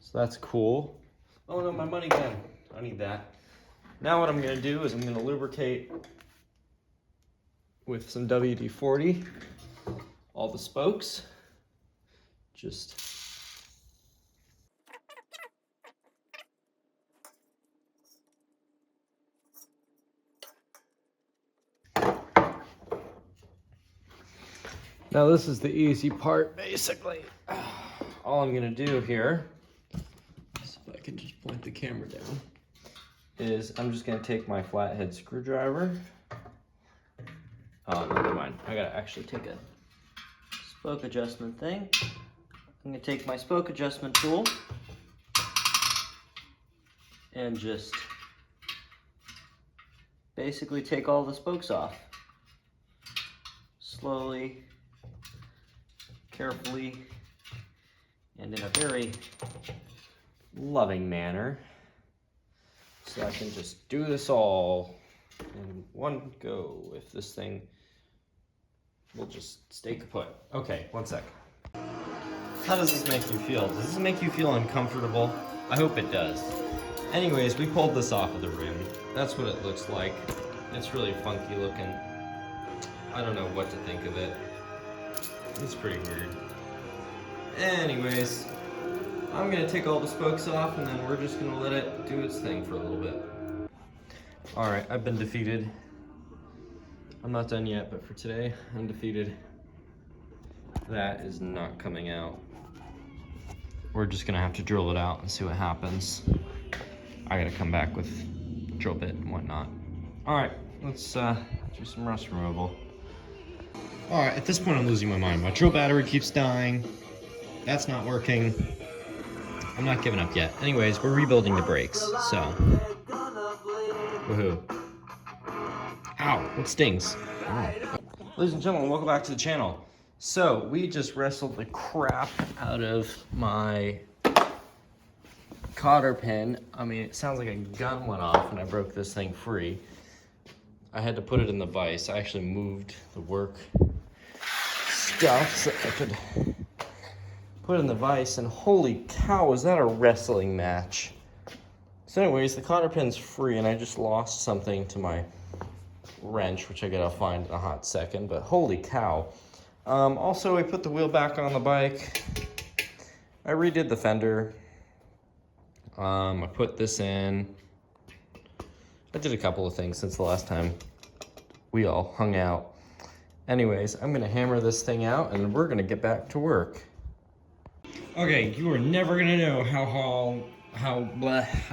So that's cool. Oh no, my money gun. I need that. Now what I'm gonna do is I'm gonna lubricate with some WD-40 all the spokes. Just now this is the easy part, basically. All I'm gonna do here, see if I can just point the camera down, is I'm just gonna take my flathead screwdriver. Oh, never mind. I gotta actually take a spoke adjustment thing. I'm gonna take my spoke adjustment tool and just basically take all the spokes off. Slowly, carefully, and in a very loving manner. So I can just do this all in one go if this thing will just stay kaput. Okay, one sec. How does this make you feel? Does this make you feel uncomfortable? I hope it does. Anyways, we pulled this off of the rim. That's what it looks like. It's really funky looking. I don't know what to think of it. It's pretty weird. Anyways, I'm gonna take all the spokes off and then we're just gonna let it do its thing for a little bit. All right, I've been defeated. I'm not done yet, but for today, I'm defeated. That is not coming out. We're just gonna have to drill it out and see what happens. I gotta come back with drill bit and whatnot. All right, let's do some rust removal. All right, at this point I'm losing my mind. My drill battery keeps dying. That's not working. I'm not giving up yet. Anyways, we're rebuilding the brakes, so. Woohoo. Ow, it stings. Oh. Ladies and gentlemen, welcome back to the channel. So, we just wrestled the crap out of my cotter pin. I mean, it sounds like a gun went off and I broke this thing free. I had to put it in the vise. I actually moved the work stuff so I could put it in the vise, and holy cow, was that a wrestling match. So anyways, the cotter pin's free and I just lost something to my wrench, which I gotta find in a hot second, but holy cow. Also, I put the wheel back on the bike. I redid the fender. I put this in. I did a couple of things since the last time we all hung out. Anyways, I'm gonna hammer this thing out and we're gonna get back to work. Okay, you are never gonna know how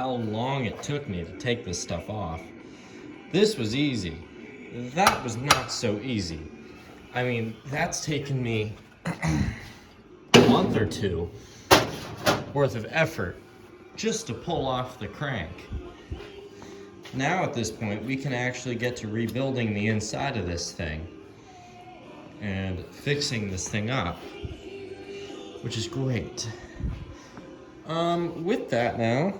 long it took me to take this stuff off. This was easy. That was not so easy. I mean, that's taken me a month or two worth of effort just to pull off the crank. Now at this point, we can actually get to rebuilding the inside of this thing and fixing this thing up, which is great. With that now,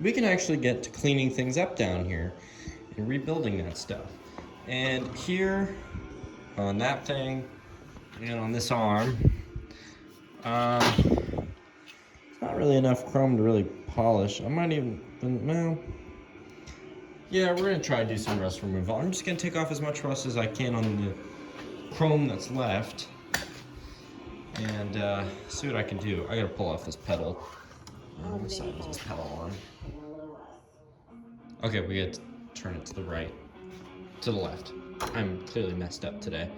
we can actually get to cleaning things up down here and rebuilding that stuff. And here on that thing and on this arm, it's not really enough chrome to really polish. I might even And well, yeah, we're gonna try to do some rust removal. I'm just gonna take off as much rust as I can on the chrome that's left and see what I can do. I gotta pull off this pedal. What side is this pedal on? Okay, we gotta turn it to the right. To the left. I'm clearly messed up today.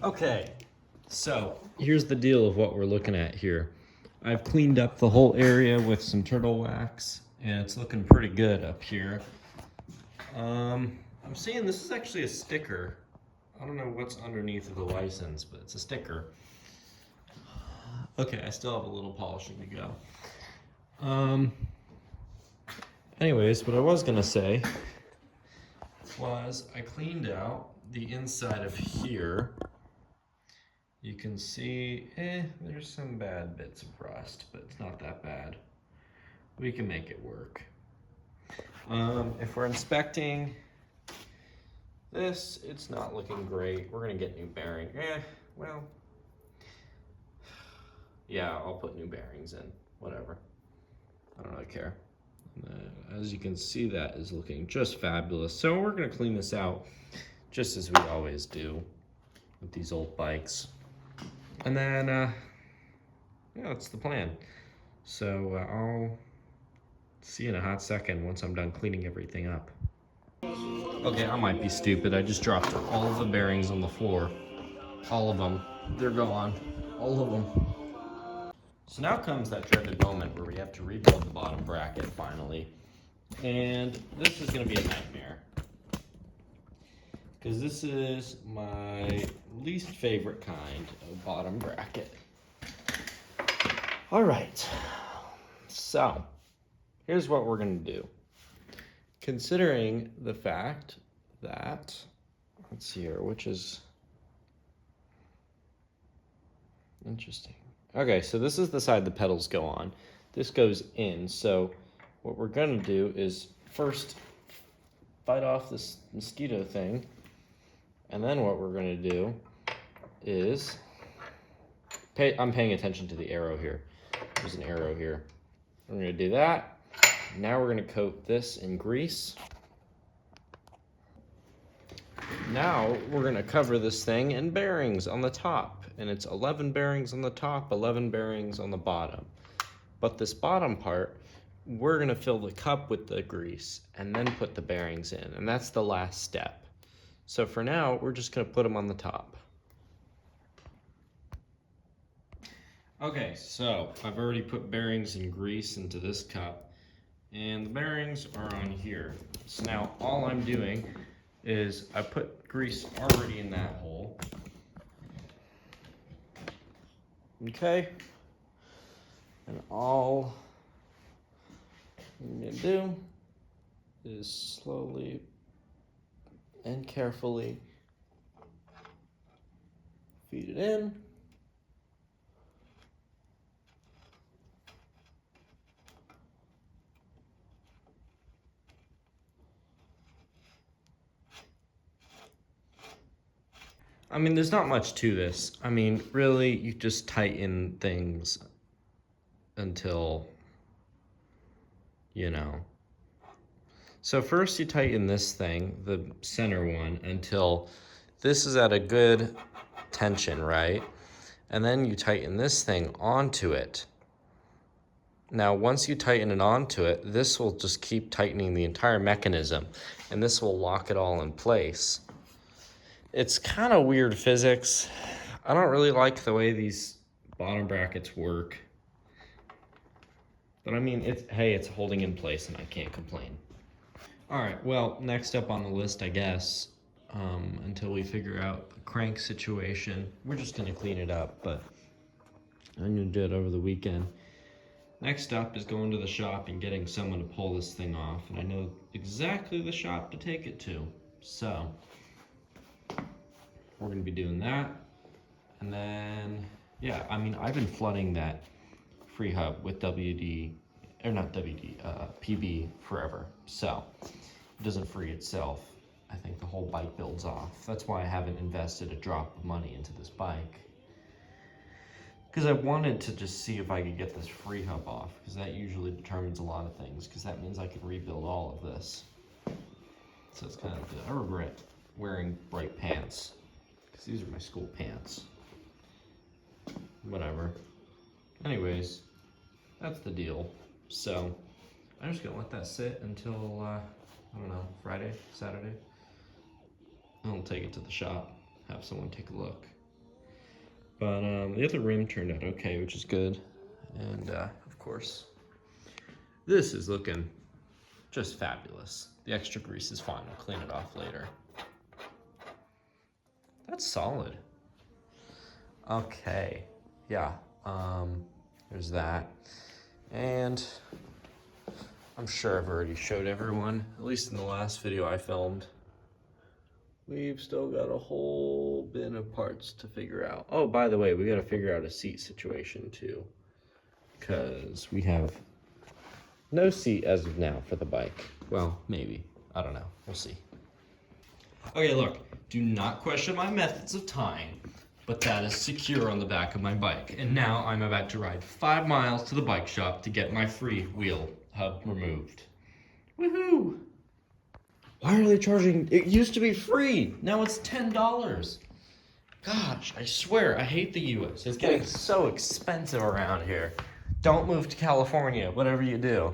Okay, so here's the deal of what we're looking at here. I've cleaned up the whole area with some turtle wax, and it's looking pretty good up here. I'm seeing this is actually a sticker. I don't know what's underneath of the license, but it's a sticker. Okay, I still have a little polishing to go. Anyways, what I was gonna say was I cleaned out the inside of here. You can see, there's some bad bits of rust, but it's not that bad. We can make it work. If we're inspecting this, it's not looking great. We're gonna get new bearing. Well, yeah, I'll put new bearings in, whatever. I don't really care. As you can see, that is looking just fabulous. So we're gonna clean this out just as we always do with these old bikes. And then, yeah, that's the plan. So I'll see you in a hot second once I'm done cleaning everything up. Okay, I might be stupid. I just dropped all of the bearings on the floor. All of them. They're gone. All of them. So now comes that dreaded moment where we have to rebuild the bottom bracket finally. And this is gonna be a nightmare. Because this is my least favorite kind of bottom bracket. All right, so here's what we're gonna do. Considering the fact that, let's see here, which is interesting. Okay, so this is the side the pedals go on. This goes in, so what we're gonna do is first fight off this mosquito thing, and then what we're gonna do is, I'm paying attention to the arrow here. There's an arrow here. We're gonna do that. Now we're gonna coat this in grease. Now we're gonna cover this thing in bearings on the top. And it's 11 bearings on the top, 11 bearings on the bottom. But this bottom part, we're gonna fill the cup with the grease and then put the bearings in. And that's the last step. So for now, we're just gonna put them on the top. Okay, so I've already put bearings and grease into this cup, and the bearings are on here. So now all I'm doing is I put grease already in that hole. Okay, and all I'm gonna do is slowly and carefully feed it in. I mean, there's not much to this. I mean, really, you just tighten things until, you know. So first you tighten this thing, the center one, until this is at a good tension, right? And then you tighten this thing onto it. Now, once you tighten it onto it, this will just keep tightening the entire mechanism, and this will lock it all in place. It's kind of weird physics. I don't really like the way these bottom brackets work. But I mean, it's holding in place and I can't complain. All right, well, next up on the list, I guess, until we figure out the crank situation, we're just gonna clean it up, but I'm gonna do it over the weekend. Next up is going to the shop and getting someone to pull this thing off, and I know exactly the shop to take it to, so we're gonna be doing that. And then, yeah, I mean, I've been flooding that free hub with PB forever. So it doesn't free itself. I think the whole bike builds off. That's why I haven't invested a drop of money into this bike. Because I wanted to just see if I could get this free hub off, because that usually determines a lot of things, because that means I can rebuild all of this. So it's kind of good. I regret wearing bright pants, because these are my school pants. Whatever. Anyways, that's the deal. So I'm just gonna let that sit until, I don't know, Friday, Saturday. I'll take it to the shop, have someone take a look. But the other rim turned out okay, which is good. And of course, this is looking just fabulous. The extra grease is fine, I'll clean it off later. That's solid. Okay, yeah, there's that. And I'm sure I've already showed everyone, at least in the last video I filmed. We've still got a whole bin of parts to figure out. Oh, by the way, we gotta figure out a seat situation too, because we have no seat as of now for the bike. Well, maybe, I don't know, we'll see. Okay, look, do not question my methods of tying, but that is secure on the back of my bike. And now I'm about to ride 5 miles to the bike shop to get my free wheel hub removed. Woohoo! Why are they charging? It used to be free. Now it's $10. Gosh, I swear, I hate the US. It's getting so expensive around here. Don't move to California, whatever you do.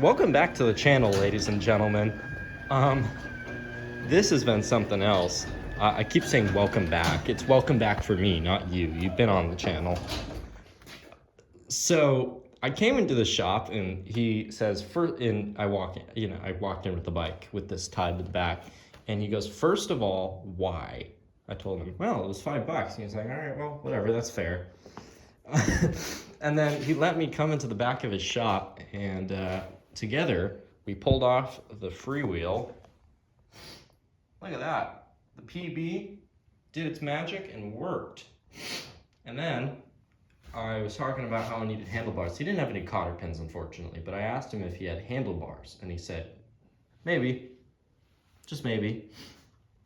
Welcome back to the channel, ladies and gentlemen. This has been something else. I keep saying welcome back. It's welcome back for me, not you. You've been on the channel. So I came into the shop and he says, I walked in with the bike with this tied to the back, and he goes, first of all, why? I told him, well, it was $5. And he's like, all right, well, whatever, that's fair. And then he let me come into the back of his shop, and together we pulled off the freewheel. Look at that. The PB did its magic and worked. And then I was talking about how I needed handlebars. He didn't have any cotter pins, unfortunately, but I asked him if he had handlebars, and he said, maybe, just maybe.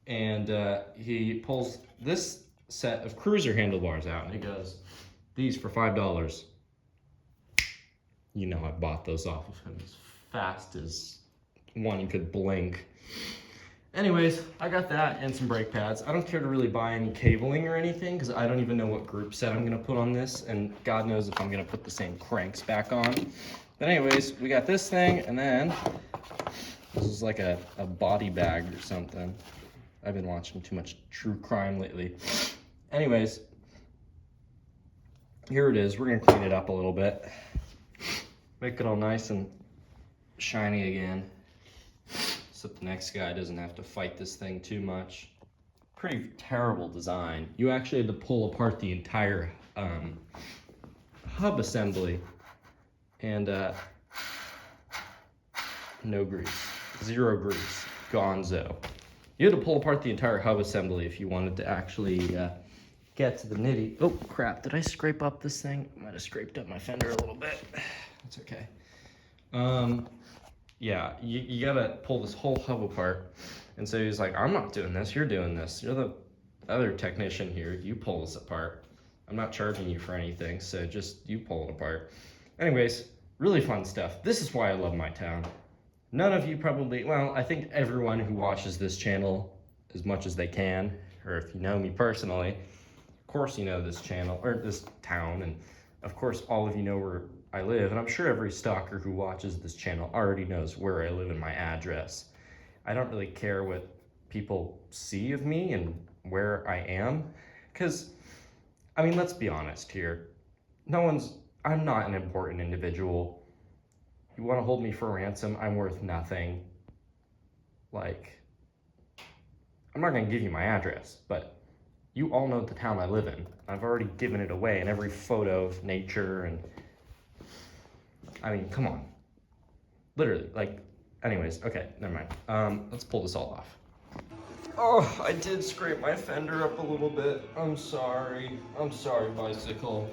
And he pulls this set of cruiser handlebars out, and he goes, these for $5. You know, I bought those off of him as fast as one could blink. Anyways, I got that and some brake pads. I don't care to really buy any cabling or anything, because I don't even know what group set I'm gonna put on this, and God knows if I'm gonna put the same cranks back on. But anyways, we got this thing, and then this is like a body bag or something. I've been watching too much true crime lately. Anyways, here it is. We're gonna clean it up a little bit. Make it all nice and shiny again, so the next guy doesn't have to fight this thing too much. Pretty terrible design. You actually had to pull apart the entire hub assembly, and no grease, 0 grease, gonzo. You had to pull apart the entire hub assembly if you wanted to actually get to the nitty. Oh crap, did I scrape up this thing? I might have scraped up my fender a little bit. That's okay. Yeah, you gotta pull this whole hub apart. And so he's like, I'm not doing this, you're doing this. You're the other technician here, you pull this apart. I'm not charging you for anything, so just you pull it apart. Anyways, really fun stuff. This is why I love my town. None of you probably, well, I think everyone who watches this channel as much as they can, or if you know me personally, of course you know this channel, or this town, and of course all of you know where I live, and I'm sure every stalker who watches this channel already knows where I live and my address. I don't really care what people see of me and where I am, because, I mean, let's be honest here. I'm not an important individual. You want to hold me for ransom, I'm worth nothing. Like, I'm not going to give you my address, but you all know the town I live in. I've already given it away in every photo of nature, and I mean, come on. Literally, like, anyways, okay, never mind. Let's pull this all off. Oh, I did scrape my fender up a little bit. I'm sorry, bicycle.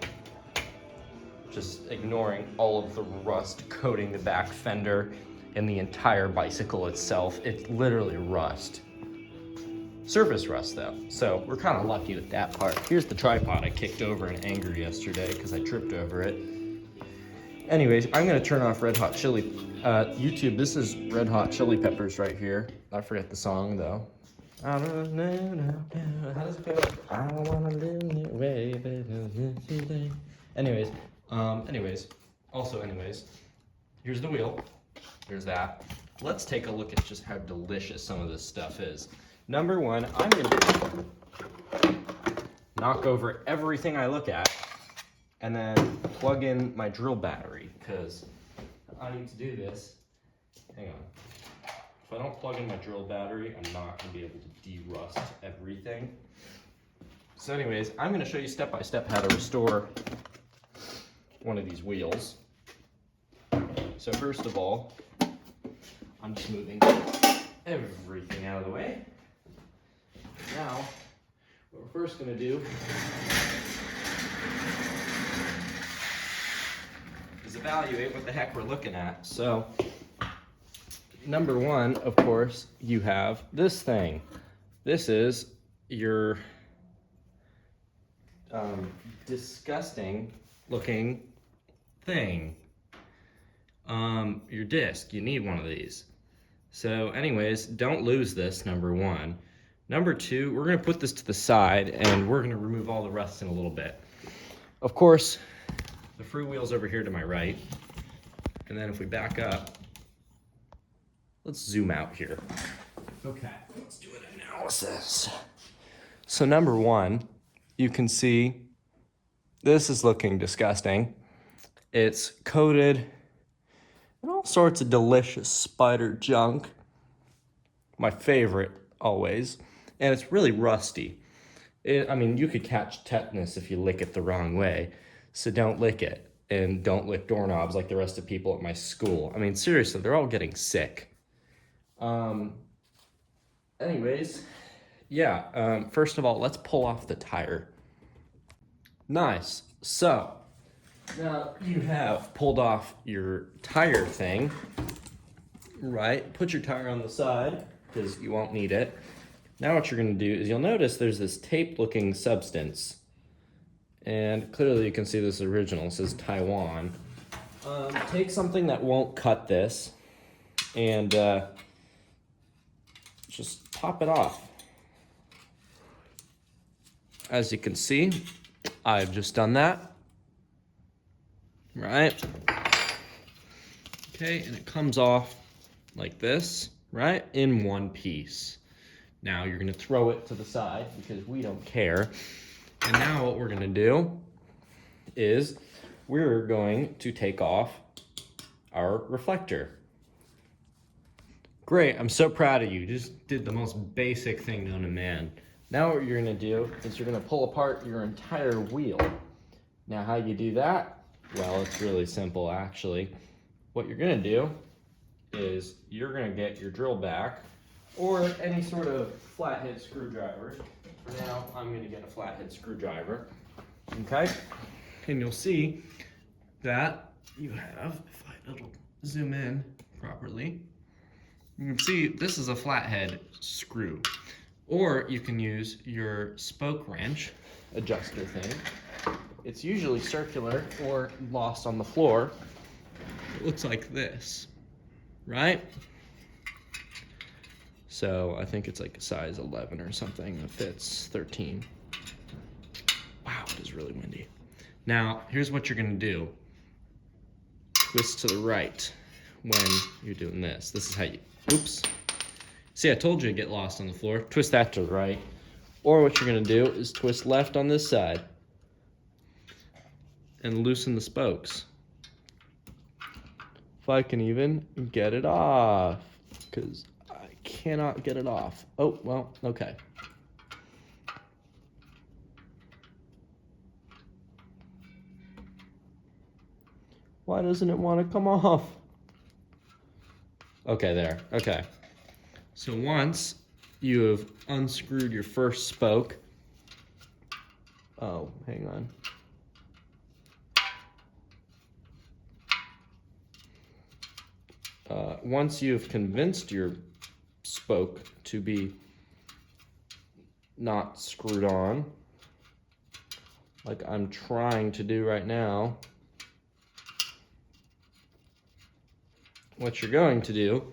Just ignoring all of the rust coating the back fender and the entire bicycle itself. It's literally rust. surface rust though. So we're kind of lucky with that part. Here's the tripod I kicked over in anger yesterday because I tripped over it. Anyways, I'm gonna turn off Red Hot Chili. YouTube, this is Red Hot Chili Peppers right here. I forget the song though. I don't know. How does it go? I don't wanna live your way, baby. Anyways, here's the wheel. There's that. Let's take a look at just how delicious some of this stuff is. Number one, I'm gonna knock over everything I look at and then plug in my drill battery because I need to do this. Hang on. If I don't plug in my drill battery, I'm not gonna be able to de-rust everything. So anyways, I'm gonna show you step by step how to restore one of these wheels. So first of all, I'm just moving everything out of the way. Now, what we're first gonna do is evaluate what the heck we're looking at. So, number one, of course, you have this thing. This is your disgusting looking thing. Your disc, you need one of these. So anyways, don't lose this, number one. Number two, we're gonna put this to the side and we're gonna remove all the rust in a little bit. Of course, the free wheel's over here to my right. And then if we back up, let's zoom out here. Okay, let's do an analysis. So number one, you can see this is looking disgusting. It's coated in all sorts of delicious spider junk. My favorite, always. And it's really rusty. I mean, you could catch tetanus if you lick it the wrong way. So don't lick it. And don't lick doorknobs like the rest of people at my school. I mean, seriously, they're all getting sick. Anyways, yeah, first of all, let's pull off the tire. Nice. So, now you have pulled off your tire thing, right? Put your tire on the side because you won't need it. Now what you're gonna do is you'll notice there's this tape-looking substance. And clearly you can see this original, it says Taiwan. Take something that won't cut this and just pop it off. As you can see, I've just done that. Right? Okay, and it comes off like this, right? In one piece. Now you're gonna throw it to the side because we don't care. And now what we're gonna do is we're going to take off our reflector. Great, I'm so proud of you. You just did the most basic thing known to man. Now what you're gonna do is you're gonna pull apart your entire wheel. Now how you do that? Well, it's really simple actually. What you're gonna do is you're gonna get your drill back or any sort of flathead screwdriver. For now, I'm gonna get a flathead screwdriver, okay? And you'll see that you have, if it'll zoom in properly, you can see this is a flathead screw. Or you can use your spoke wrench adjuster thing. It's usually circular or lost on the floor. It looks like this, right? So I think it's like a size 11 or something. It fits 13. Wow, it is really windy. Now, here's what you're gonna do. Twist to the right when you're doing this. This is how you, oops. See, I told you to get lost on the floor. Twist that to the right. Or what you're gonna do is twist left on this side and loosen the spokes. If I can even get it off, because I cannot get it off. Oh, well, okay. Why doesn't it want to come off? Okay, there, okay. So once you have unscrewed your first spoke, oh, hang on. Once you've convinced your spoke to be not screwed on, like I'm trying to do right now, what you're going to do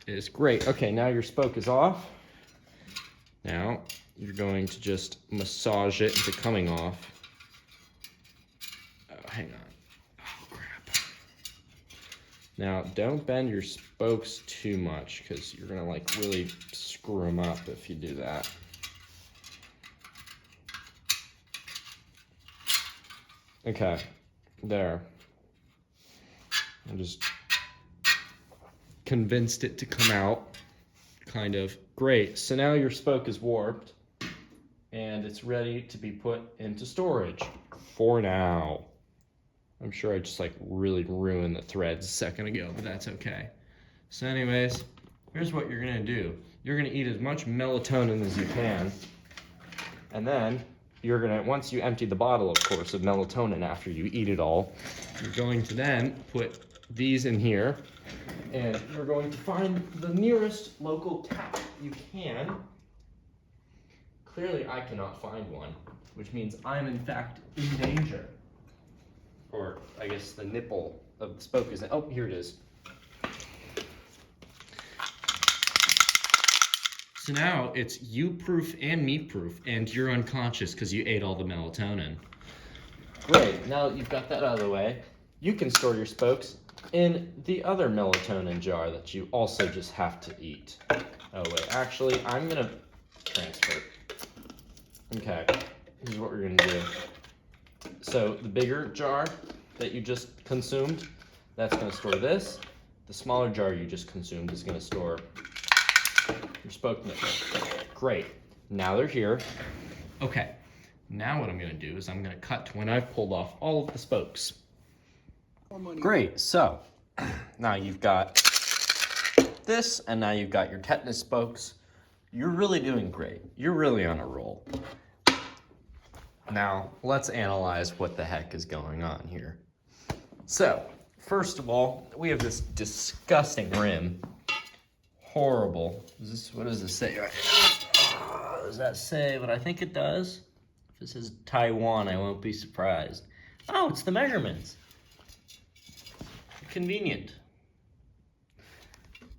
is great. Okay, now your spoke is off. Now you're going to just massage it into coming off. Oh, hang on. Oh, crap. Now don't bend your spokes too much because you're gonna like really screw them up if you do that. Okay, there. I just convinced it to come out, kind of. Great, so now your spoke is warped and it's ready to be put into storage for now. I'm sure I just like really ruined the threads a second ago, but that's okay. So anyways, here's what you're gonna do. You're gonna eat as much melatonin as you can, and then you're gonna, once you empty the bottle, of course, of melatonin after you eat it all, you're going to then put these in here, and you're going to find the nearest local tap you can. Clearly, I cannot find one, which means I'm in fact in danger. Or I guess the nipple of the spoke is, oh, here it is. So now it's you-proof and me-proof, and you're unconscious because you ate all the melatonin. Great, now that you've got that out of the way, you can store your spokes in the other melatonin jar that you also just have to eat. Oh wait, actually, I'm gonna transfer. Okay, here's what we're gonna do. So the bigger jar that you just consumed, that's gonna store this. The smaller jar you just consumed is gonna store your spoke nipple. Great, now they're here. Okay, now what I'm gonna do is I'm gonna cut to when I've pulled off all of the spokes. Great, so now you've got this, and now you've got your tetanus spokes. You're really doing great. You're really on a roll. Now, let's analyze what the heck is going on here. So, first of all, we have this disgusting rim. Horrible. What does this say? Does that say what I think it does? If it says Taiwan, I won't be surprised. Oh, it's the measurements. Convenient.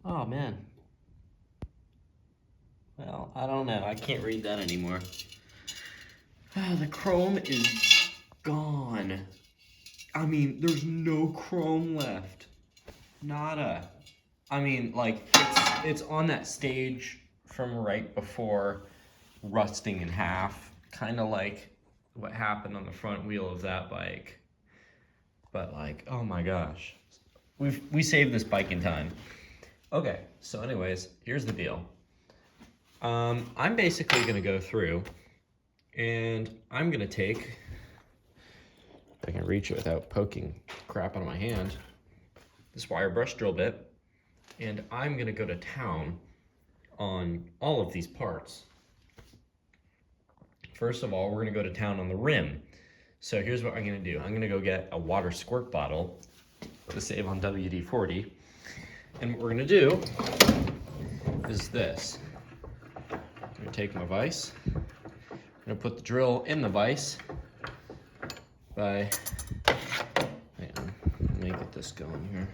Oh, man. Well, I don't know. I can't read that anymore. The chrome is gone. I mean, there's no chrome left. Nada. I mean, like, it's on that stage from right before rusting in half. Kind of like what happened on the front wheel of that bike. But like, oh my gosh. We saved this bike in time. Okay, so anyways, here's the deal. I'm basically gonna go through and I'm gonna take, if I can reach it without poking crap out of my hand, this wire brush drill bit, and I'm gonna go to town on all of these parts. First of all, we're gonna go to town on the rim. So here's what I'm gonna do. I'm gonna go get a water squirt bottle to save on WD-40. And what we're gonna do is this. I'm gonna take my vise. I'm gonna put the drill in the vise by, let me get this going here.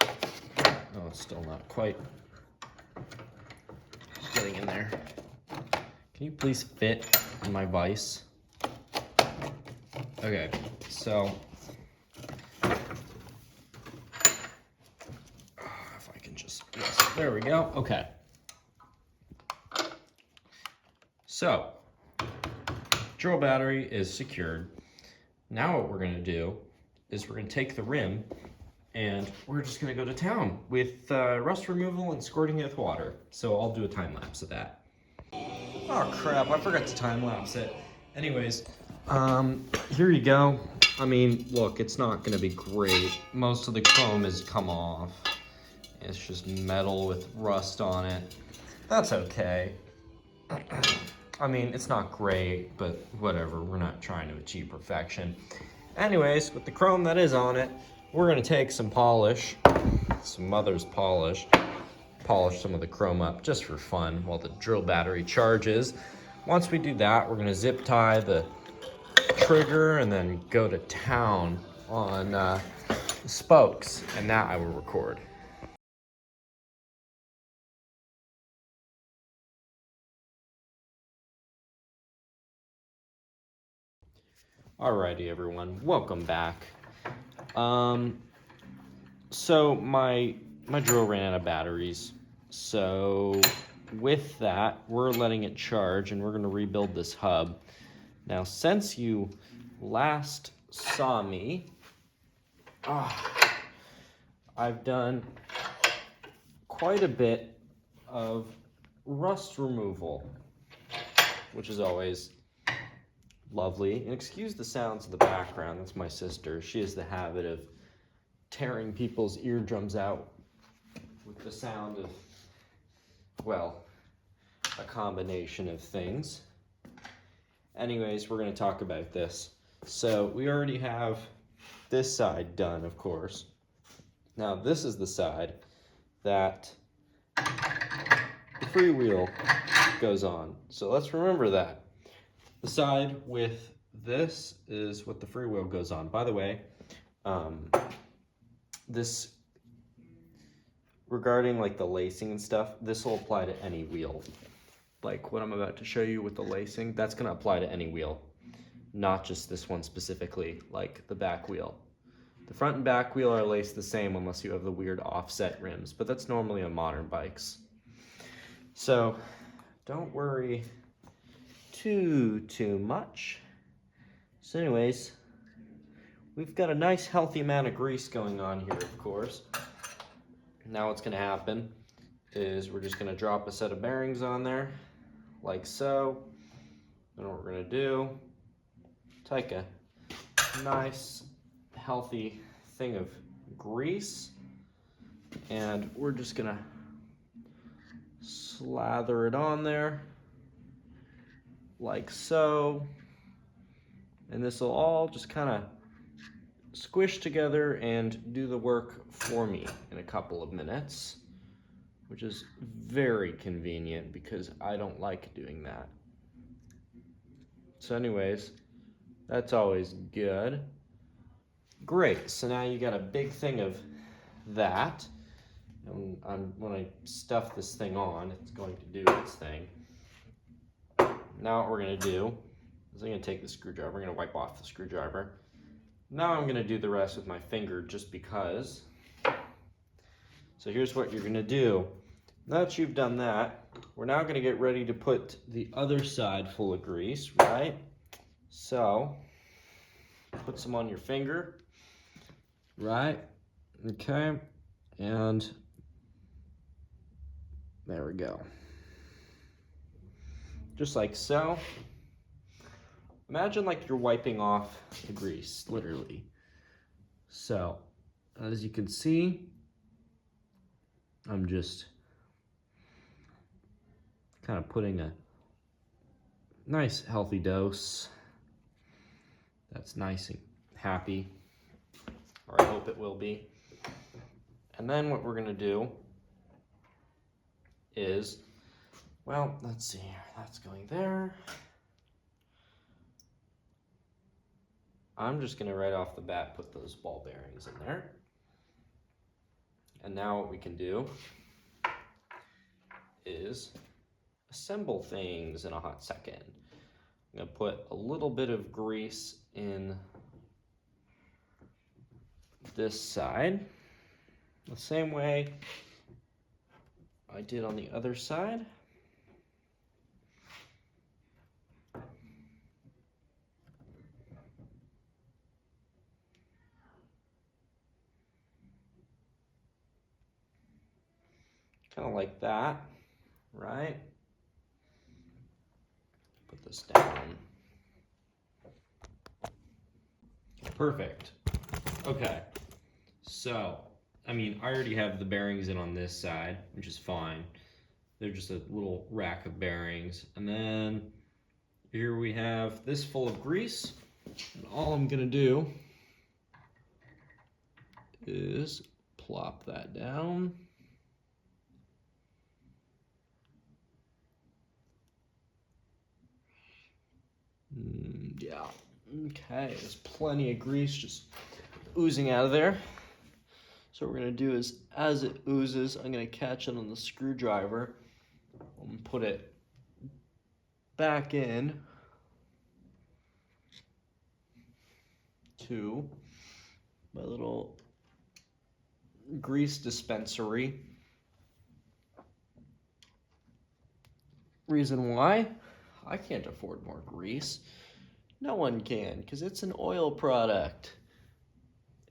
Oh, it's still not quite getting in there. Can you please fit in my vise? Okay, so if I can just, yes, there we go. Okay. So, drill battery is secured. Now what we're gonna do is we're gonna take the rim and we're just gonna go to town with rust removal and squirting it with water. So I'll do a time lapse of that. Oh crap, I forgot to time lapse it. Anyways, here you go. I mean, look, it's not gonna be great. Most of the chrome has come off. It's just metal with rust on it. That's okay. I mean, it's not great, but whatever. We're not trying to achieve perfection. Anyways, with the chrome that is on it, we're gonna take some polish, some mother's polish, polish some of the chrome up just for fun while the drill battery charges. Once we do that, we're gonna zip tie the trigger and then go to town on spokes, and that I will record. Alrighty, everyone, welcome back. So my drill ran out of batteries. So with that, we're letting it charge, and we're gonna rebuild this hub. Now, since you last saw me, I've done quite a bit of rust removal, which is always lovely. And excuse the sounds in the background, that's my sister. She has the habit of tearing people's eardrums out with the sound of, well, a combination of things. Anyways, we're going to talk about this. So we already have this side done, of course. Now this is the side that the freewheel goes on. So let's remember that. The side with this is what the freewheel goes on. By the way, this, regarding like the lacing and stuff, this will apply to any wheel. Like what I'm about to show you with the lacing, that's gonna apply to any wheel, not just this one specifically, like the back wheel. The front and back wheel are laced the same unless you have the weird offset rims, but that's normally on modern bikes. So don't worry too much. So anyways, we've got a nice healthy amount of grease going on here, of course. Now what's gonna happen is we're just gonna drop a set of bearings on there, like so. Then what we're gonna do, take a nice healthy thing of grease, and we're just gonna slather it on there, like so. And this will all just kind of squish together and do the work for me in a couple of minutes, which is very convenient because I don't like doing that. So anyways, that's always good. Great, so now you got a big thing of that. And when I stuff this thing on, it's going to do its thing. Now what we're gonna do is I'm gonna take the screwdriver, I'm gonna wipe off the screwdriver. Now I'm gonna do the rest with my finger just because. So here's what you're gonna do. Now that you've done that, we're now gonna get ready to put the other side full of grease, right? So, put some on your finger, right? Okay, and there we go. Just like so. Imagine like you're wiping off the grease, literally. So, as you can see, I'm just kind of putting a nice healthy dose that's nice and happy, or I hope it will be. And then what we're gonna do is, well, let's see here, that's going there. I'm just gonna right off the bat put those ball bearings in there. And now what we can do is assemble things in a hot second. I'm gonna put a little bit of grease in this side, the same way I did on the other side. Kind of like that, right? Put this down. Perfect. Okay, so, I mean, I already have the bearings in on this side, which is fine. They're just a little rack of bearings. And then here we have this full of grease. And all I'm gonna do is plop that down. Yeah. Okay, there's plenty of grease just oozing out of there. So what we're gonna do is, as it oozes, I'm gonna catch it on the screwdriver and put it back in to my little grease dispensary. Reason why? I can't afford more grease. No one can, because it's an oil product.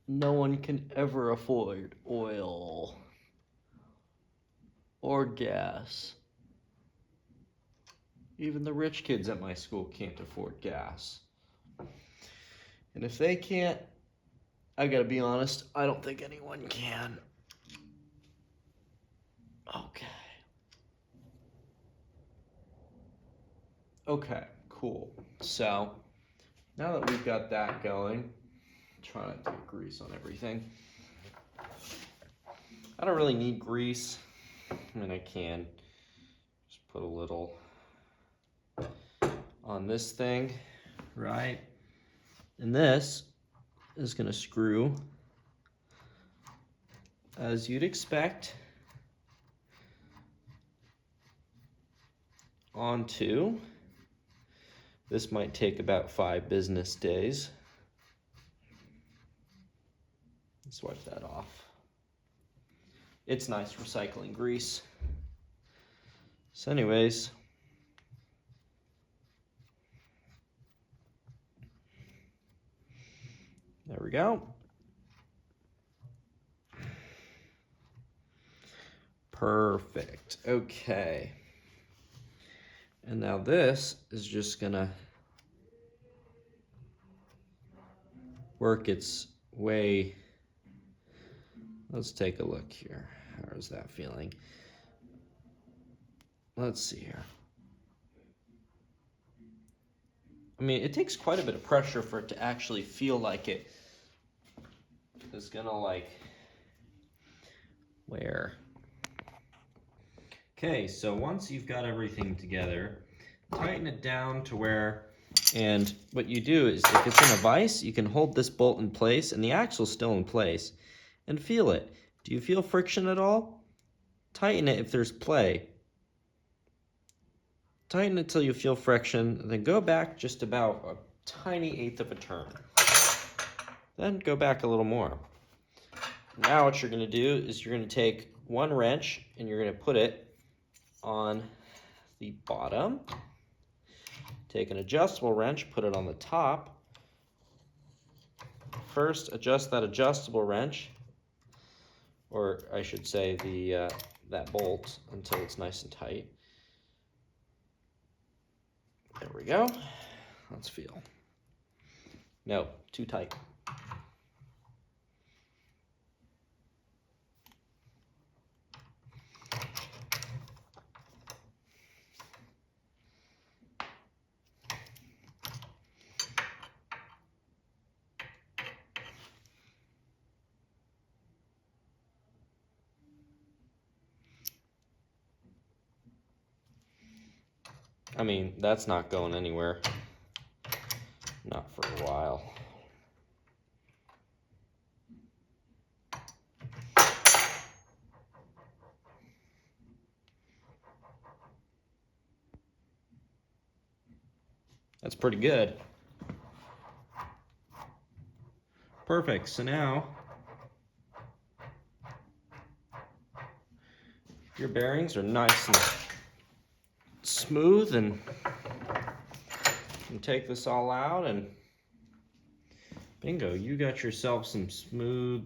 No one can ever afford oil or gas. Even the rich kids at my school can't afford gas. And if they can't, I gotta be honest, I don't think anyone can. Okay. Okay, cool. So, now that we've got that going, try not to get grease on everything. I don't really need grease. I mean, I can just put a little on this thing, right? And this is gonna screw as you'd expect onto. This might take about 5 business days. Let's wipe that off. It's nice recycling grease. So anyways, there we go. Perfect. Okay. And now this is just gonna work its way. Let's take a look here. How's that feeling? Let's see here. I mean, it takes quite a bit of pressure for it to actually feel like it is gonna like wear. Okay, so once you've got everything together, tighten it down to where, and what you do is if it's in a vise, you can hold this bolt in place and the axle's still in place and feel it. Do you feel friction at all? Tighten it if there's play. Tighten it till you feel friction, and then go back just about a tiny 1/8 of a turn. Then go back a little more. Now what you're gonna do is you're gonna take one wrench and you're gonna put it on the bottom. Take an adjustable wrench, put it on the top. First, adjust that adjustable wrench, or I should say the that bolt, until it's nice and tight. There we go. Let's feel. No, too tight. I mean, that's not going anywhere. Not for a while. That's pretty good. Perfect. So now your bearings are nice and smooth, and you can take this all out and bingo, you got yourself some smooth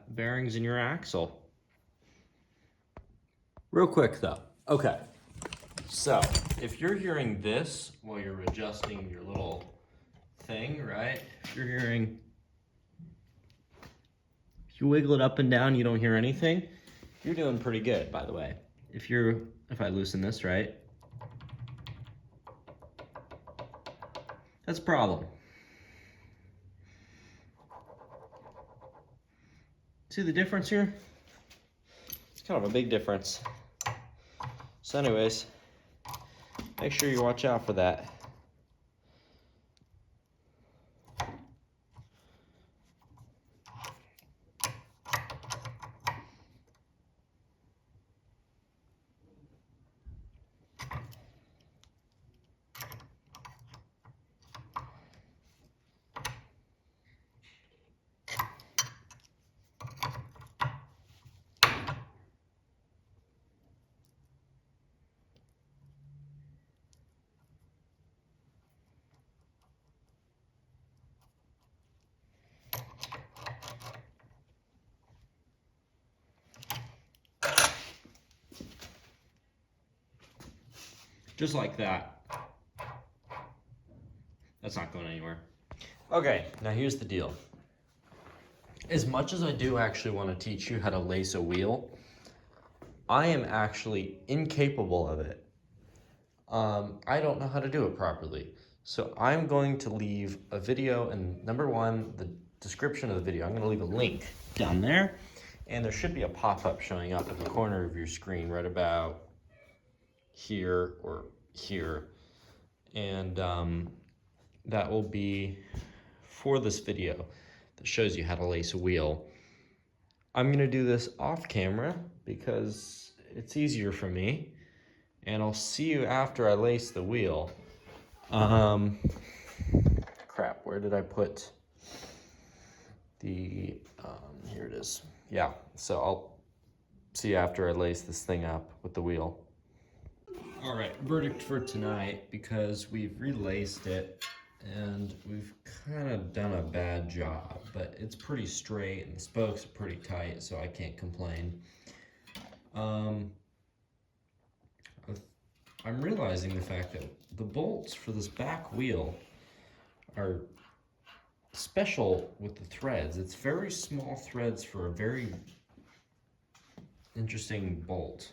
bearings in your axle. Real quick though, okay, so if you're hearing this while you're adjusting your little thing, right, if you're hearing, if you wiggle it up and down, you don't hear anything, you're doing pretty good, by the way. If I loosen this, right, that's a problem. See the difference here? It's kind of a big difference. So anyways, make sure you watch out for that. Just like that. That's not going anywhere. Okay, now here's the deal. As much as I do actually want to teach you how to lace a wheel, I am actually incapable of it. I don't know how to do it properly. So I'm going to leave a video, and number one, the description of the video, I'm going to leave a link down there, and there should be a pop-up showing up in the corner of your screen right about here or here. And that will be for this video that shows you how to lace a wheel. I'm going to do this off camera because it's easier for me. And I'll see you after I lace the wheel. Crap, where did I put the, here it is. Yeah, so I'll see you after I lace this thing up with the wheel. All right, verdict for tonight, because we've relaced it and we've kind of done a bad job, but it's pretty straight and the spokes are pretty tight, so I can't complain. I'm realizing the fact that the bolts for this back wheel are special with the threads. It's very small threads for a very interesting bolt.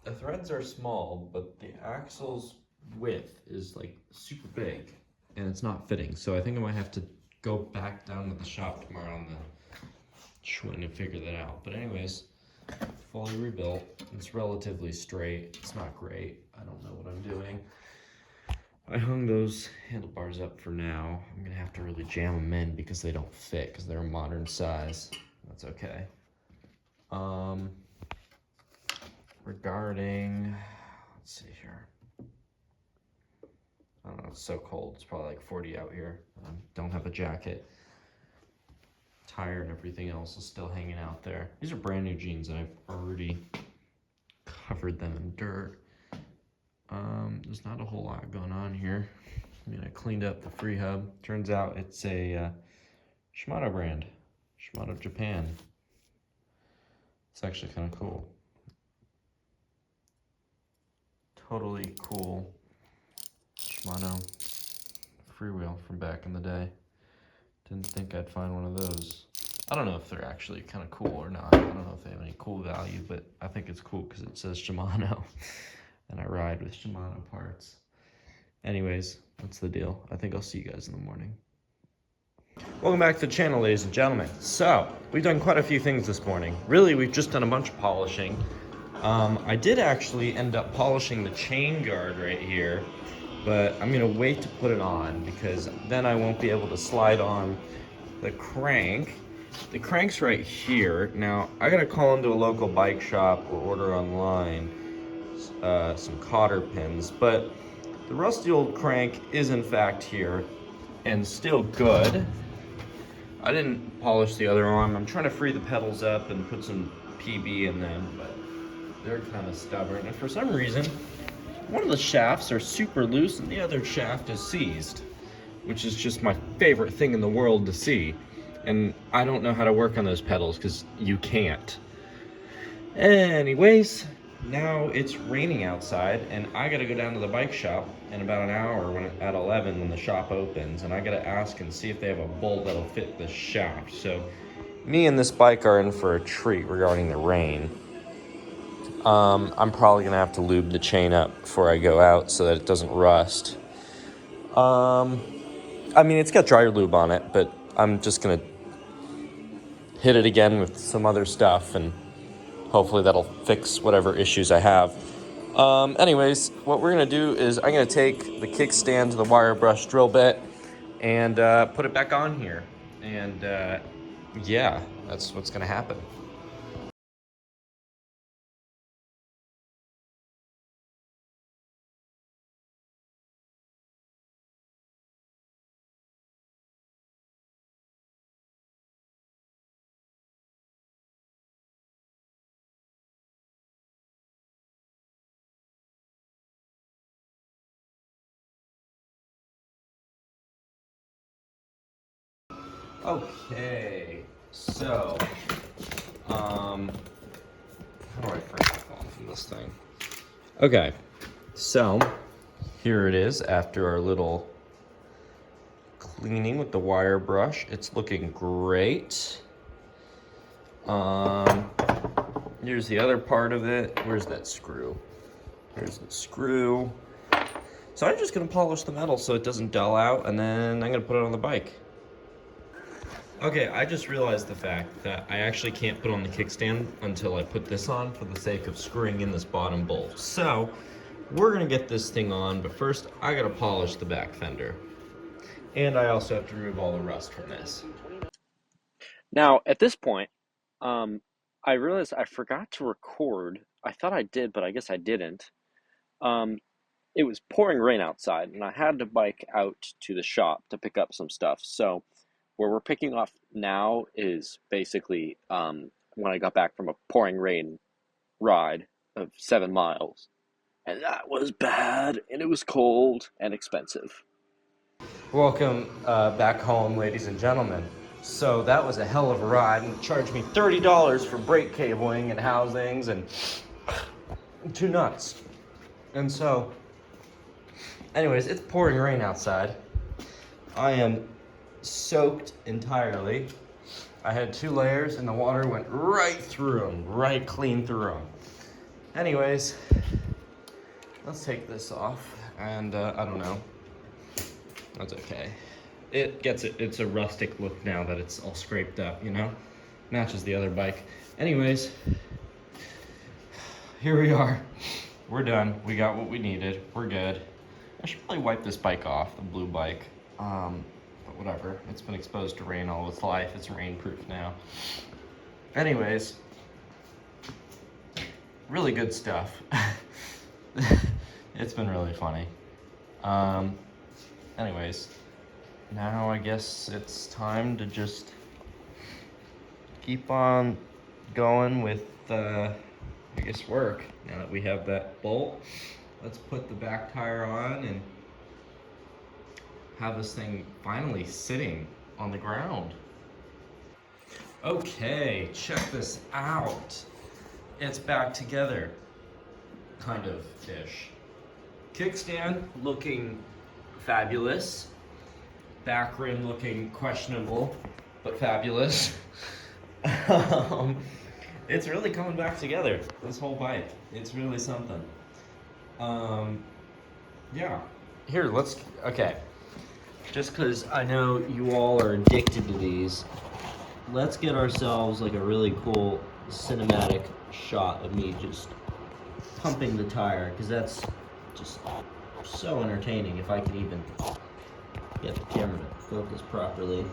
The threads are small, but the axle's width is like super big and it's not fitting. So I think I might have to go back down to the shop tomorrow on the Schwinn and figure that out. But anyways, fully rebuilt. It's relatively straight. It's not great. I don't know what I'm doing. I hung those handlebars up for now. I'm gonna have to really jam them in because they don't fit because they're a modern size. That's okay. Regarding, let's see here. I don't know, it's so cold. It's probably like 40 out here. I don't have a jacket. Tire and everything else is still hanging out there. These are brand new jeans and I've already covered them in dirt. There's not a whole lot going on here. I mean, I cleaned up the free hub. Turns out it's a Shimano brand, Shimano Japan. It's actually kind of cool. Totally cool Shimano freewheel from back in the day. Didn't think I'd find one of those. I don't know if they're actually kind of cool or not. I don't know if they have any cool value, but I think it's cool because it says Shimano. And I ride with Shimano parts. Anyways, that's the deal. I think I'll see you guys in the morning. Welcome back to the channel, ladies and gentlemen. So, we've done quite a few things this morning. Really, we've just done a bunch of polishing. I did actually end up polishing the chain guard right here, but I'm gonna wait to put it on because then I won't be able to slide on the crank. The crank's right here. Now, I gotta call into a local bike shop or order online some cotter pins, but the rusty old crank is in fact here and still good. I didn't polish the other arm. I'm trying to free the pedals up and put some PB in them, but they're kind of stubborn. And for some reason, one of the shafts are super loose and the other shaft is seized, which is just my favorite thing in the world to see. And I don't know how to work on those pedals because you can't. Anyways, now it's raining outside and I gotta go down to the bike shop in about an hour at 11 when the shop opens, and I gotta ask and see if they have a bolt that'll fit the shaft. So me and this bike are in for a treat regarding the rain. I'm probably gonna have to lube the chain up before I go out so that it doesn't rust. I mean, it's got dryer lube on it, but I'm just gonna hit it again with some other stuff and hopefully that'll fix whatever issues I have. Anyways, what we're gonna do is I'm gonna take the kickstand to the wire brush drill bit and put it back on here. And yeah, that's what's gonna happen. Okay, so, how do I frame the phone from this thing? Okay, so here it is after our little cleaning with the wire brush. It's looking great. Here's the other part of it. Where's that screw? Here's the screw. So I'm just gonna polish the metal so it doesn't dull out, and then I'm gonna put it on the bike. Okay, I just realized the fact that I actually can't put on the kickstand until I put this on for the sake of screwing in this bottom bolt. So we're gonna get this thing on, but first I gotta polish the back fender. And I also have to remove all the rust from this. Now, at this point, I realized I forgot to record. I thought I did, but I guess I didn't. Um, it was pouring rain outside, and I had to bike out to the shop to pick up some stuff. So, where we're picking off now is basically when I got back from a pouring rain ride of 7 miles. And that was bad, and it was cold and expensive. Welcome back home, ladies and gentlemen. So that was a hell of a ride, and charged me $30 for brake cabling and housings and two nuts. And so, anyways, it's pouring rain outside. I am soaked entirely. I had 2 layers, and the water went right through them, right clean through them. Anyways, let's take this off, and I don't know. That's okay. It's a rustic look now that it's all scraped up, you know? Matches the other bike. Anyways, here we are. We're done. We got what we needed. We're good. I should probably wipe this bike off, the blue bike. But whatever. It's been exposed to rain all its life. It's rainproof now. Anyways, really good stuff. It's been really funny. Anyways, now I guess it's time to just keep on going with, I guess, work. Now that we have that bolt, let's put the back tire on and have this thing finally sitting on the ground. Okay, check this out. It's back together, kind of ish. Kickstand looking fabulous. Back rim looking questionable, but fabulous. It's really coming back together, this whole bike. It's really something. Yeah. Here, okay. Just because I know you all are addicted to these, let's get ourselves like a really cool cinematic shot of me just pumping the tire, because that's just so entertaining if I can even get the camera to focus properly.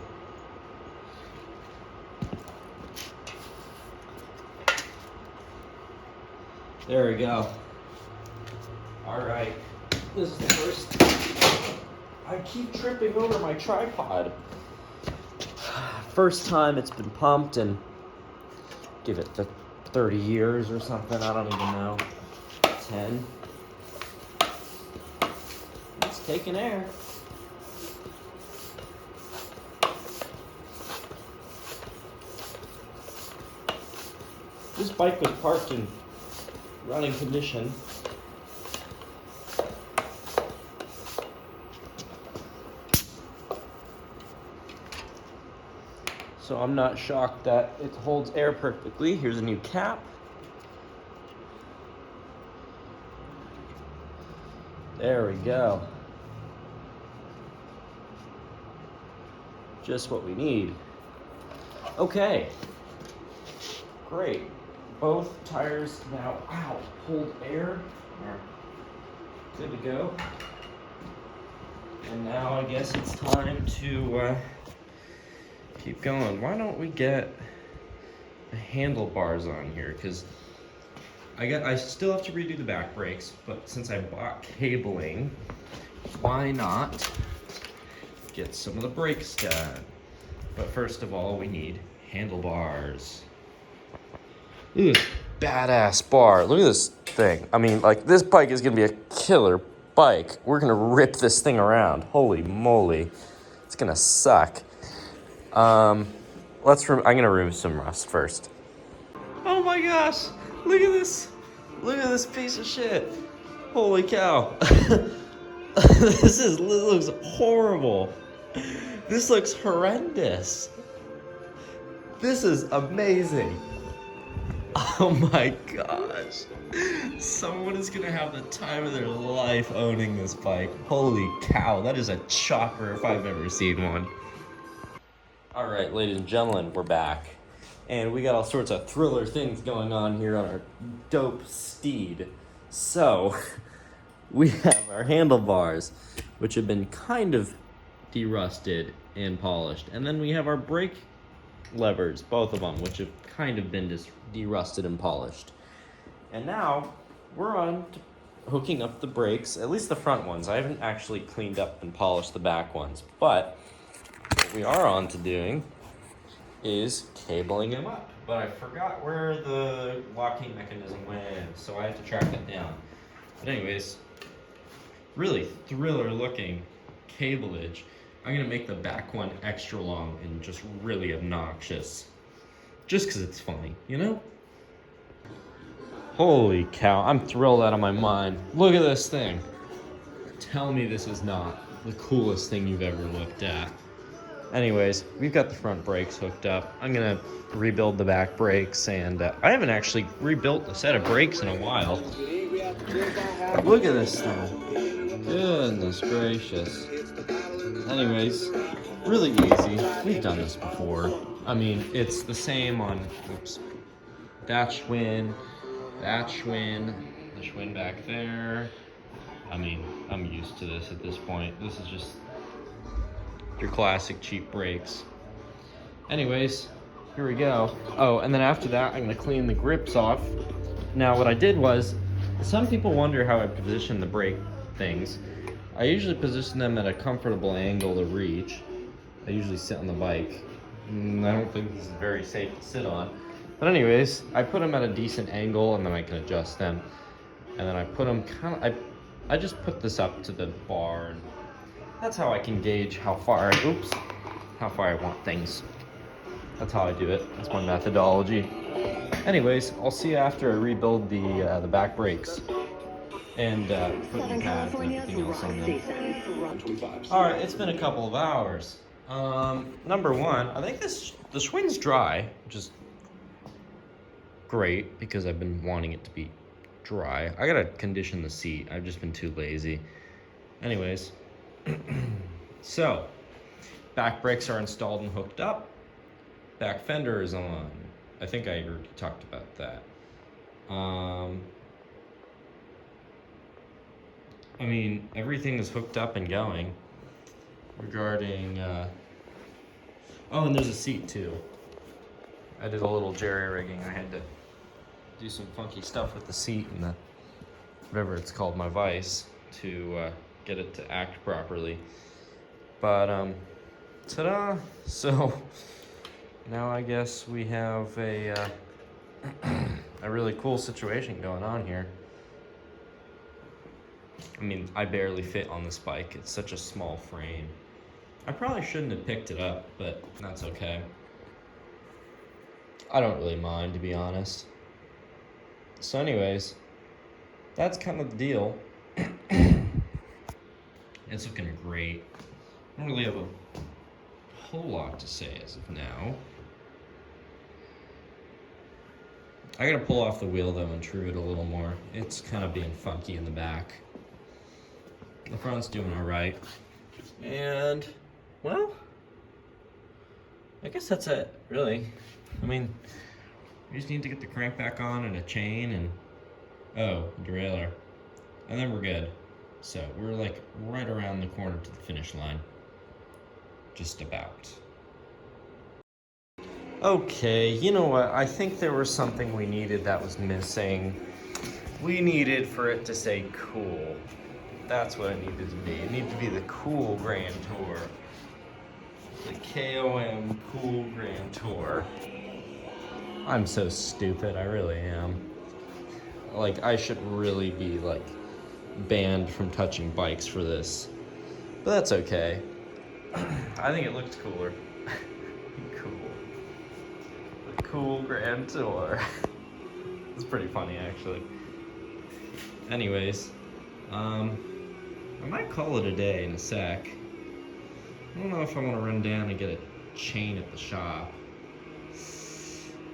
There we go. All right. This is the first. I keep tripping over my tripod. First time it's been pumped, and give it 30 years or something. I don't even know. 10. It's taking air. This bike was parked in running condition. So I'm not shocked that it holds air perfectly. Here's a new cap. There we go. Just what we need. Okay. Great. Both tires now, hold air. Good to go. And now I guess it's time to keep going. Why don't we get the handlebars on here? Because I still have to redo the back brakes, but since I bought cabling, why not get some of the brakes done? But first of all, we need handlebars. Look at this badass bar. Look at this thing. I mean, like, this bike is gonna be a killer bike. We're gonna rip this thing around. Holy moly. It's gonna suck. I'm gonna remove some rust first. Oh my gosh, look at this. Look at this piece of shit. Holy cow. This looks horrible. This looks horrendous. This is amazing. Oh my gosh. Someone is gonna have the time of their life owning this bike. Holy cow, that is a chopper if I've ever seen one. All right, ladies and gentlemen, we're back. And we got all sorts of thriller things going on here on our dope steed. So, we have our handlebars, which have been kind of derusted and polished. And then we have our brake levers, both of them, which have kind of been just derusted and polished. And now we're on to hooking up the brakes, at least the front ones. I haven't actually cleaned up and polished the back ones, but what we are on to doing is cabling them up. But I forgot where the locking mechanism went, so I have to track that down. But anyways, really thriller looking cableage. I'm gonna make the back one extra long and just really obnoxious. Just because it's funny, you know? Holy cow, I'm thrilled out of my mind. Look at this thing. Tell me this is not the coolest thing you've ever looked at. Anyways, we've got the front brakes hooked up. I'm gonna rebuild the back brakes, and I haven't actually rebuilt a set of brakes in a while. Look at this thing. Goodness gracious. Anyways, really easy. We've done this before. I mean, it's the same on, that Schwinn, the Schwinn back there. I mean, I'm used to this at this point. This is just your classic cheap brakes. Anyways, here we go. Oh, and then after that, I'm gonna clean the grips off. Now, what I did was, some people wonder how I position the brake things. I usually position them at a comfortable angle to reach. I usually sit on the bike. I don't think this is very safe to sit on. But anyways, I put them at a decent angle and then I can adjust them. And then I put them I just put this up to the bar, and that's how I can gauge how far I want things. That's how I do it. That's my methodology. Anyways, I'll see you after I rebuild the back brakes and put new pads and everything else on them. Alright, it's been a couple of hours. Number one, I think the Schwinn's dry, which is great because I've been wanting it to be dry. I gotta condition the seat. I've just been too lazy. Anyways, so back brakes are installed and hooked up. Back fender is on. I think I already talked about that. I mean, everything is hooked up and going. Regarding, oh, and there's a seat too. I did a little jerry rigging. I had to do some funky stuff with the seat and the, whatever it's called, my vise, to get it to act properly. But, ta-da! So, now I guess we have a really cool situation going on here. I mean, I barely fit on this bike. It's such a small frame. I probably shouldn't have picked it up, but that's okay. I don't really mind, to be honest. So anyways, that's kind of the deal. It's looking great. I don't really have a whole lot to say as of now. I gotta pull off the wheel though and true it a little more. It's kind of being funky in the back. The front's doing all right. And, well, I guess that's it, really. I mean, we just need to get the crank back on and a chain and, oh, derailleur. And then we're good. So we're like right around the corner to the finish line. Just about. Okay, you know what? I think there was something we needed that was missing. We needed for it to say cool. That's what it needed to be. It needed to be the Cool Grand Tour. The KOM Cool Grand Tour. I'm so stupid, I really am. Like, I should really be, like, banned from touching bikes for this. But that's okay. I think it looked cooler. Cool. The Cool Grand Tour. It's pretty funny, actually. Anyways, I might call it a day in a sec. I don't know if I want to run down and get a chain at the shop.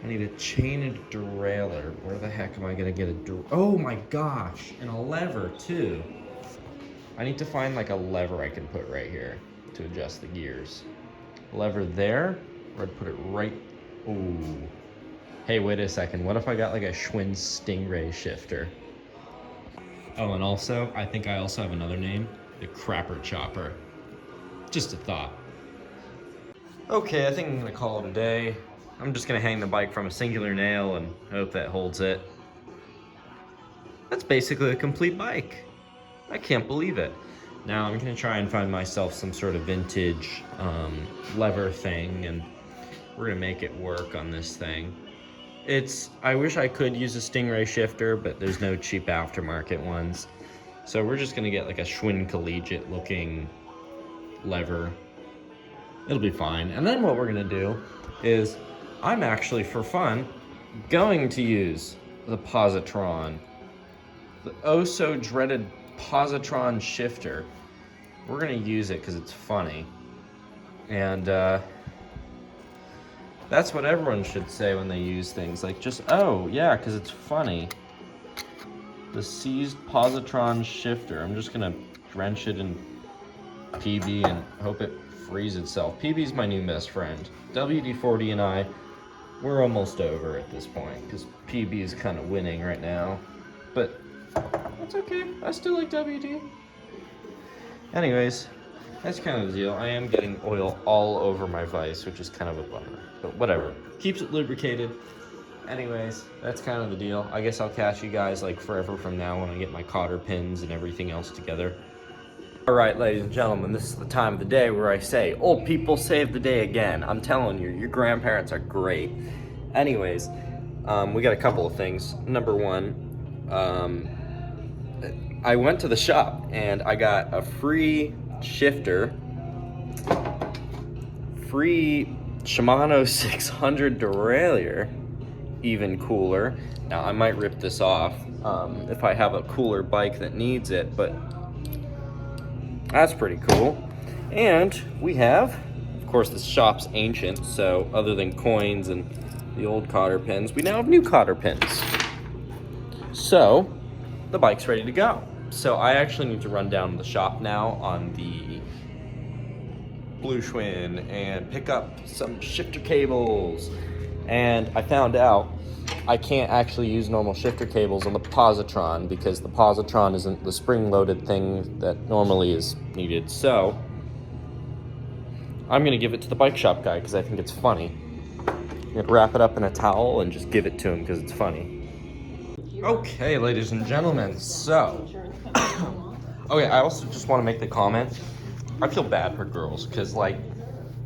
I need a chain and a derailleur. Where the heck am I gonna get a oh my gosh, and a lever too. I need to find like a lever I can put right here to adjust the gears. Lever there, or I'd put it right, ooh. Hey, wait a second, what if I got like a Schwinn Stingray shifter? Oh, and also, I think I also have another name, the Crapper Chopper. Just a thought. Okay, I think I'm gonna call it a day. I'm just gonna hang the bike from a singular nail and hope that holds it. That's basically a complete bike. I can't believe it. Now I'm gonna try and find myself some sort of vintage lever thing, and we're gonna make it work on this thing. I wish I could use a Stingray shifter, but there's no cheap aftermarket ones. So we're just gonna get like a Schwinn Collegiate looking lever. It'll be fine. And then what we're gonna do is, I'm actually, for fun, going to use the Positron. The oh so dreaded Positron shifter. We're gonna use it because it's funny. And that's what everyone should say when they use things. Like, just, oh, yeah, because it's funny. The seized Positron shifter. I'm just gonna drench it in PB and hope it frees itself. PB's my new best friend. WD-40 and I, we're almost over at this point, because PB is kind of winning right now. But that's okay. I still like WD. Anyways, that's kind of the deal. I am getting oil all over my vise, which is kind of a bummer. But whatever. Keeps it lubricated. Anyways, that's kind of the deal. I guess I'll catch you guys like forever from now when I get my cotter pins and everything else together. All right, ladies and gentlemen, this is the time of the day where I say, old people save the day again. I'm telling you, your grandparents are great. Anyways, we got a couple of things. Number one, I went to the shop and I got a free shifter, free Shimano 600 derailleur, even cooler. Now I might rip this off if I have a cooler bike that needs it, but that's pretty cool. And we have, of course, this shop's ancient, so other than coins and the old cotter pins, we now have new cotter pins. So the bike's ready to go. So I actually need to run down to the shop now on the Blue Schwinn and pick up some shifter cables. And I found out I can't actually use normal shifter cables on the Positron because the Positron isn't the spring-loaded thing that normally is needed. So I'm gonna give it to the bike shop guy because I think it's funny. I'm gonna wrap it up in a towel and just give it to him because it's funny. Okay, ladies and gentlemen, so okay, I also just want to make the comment. I feel bad for girls because like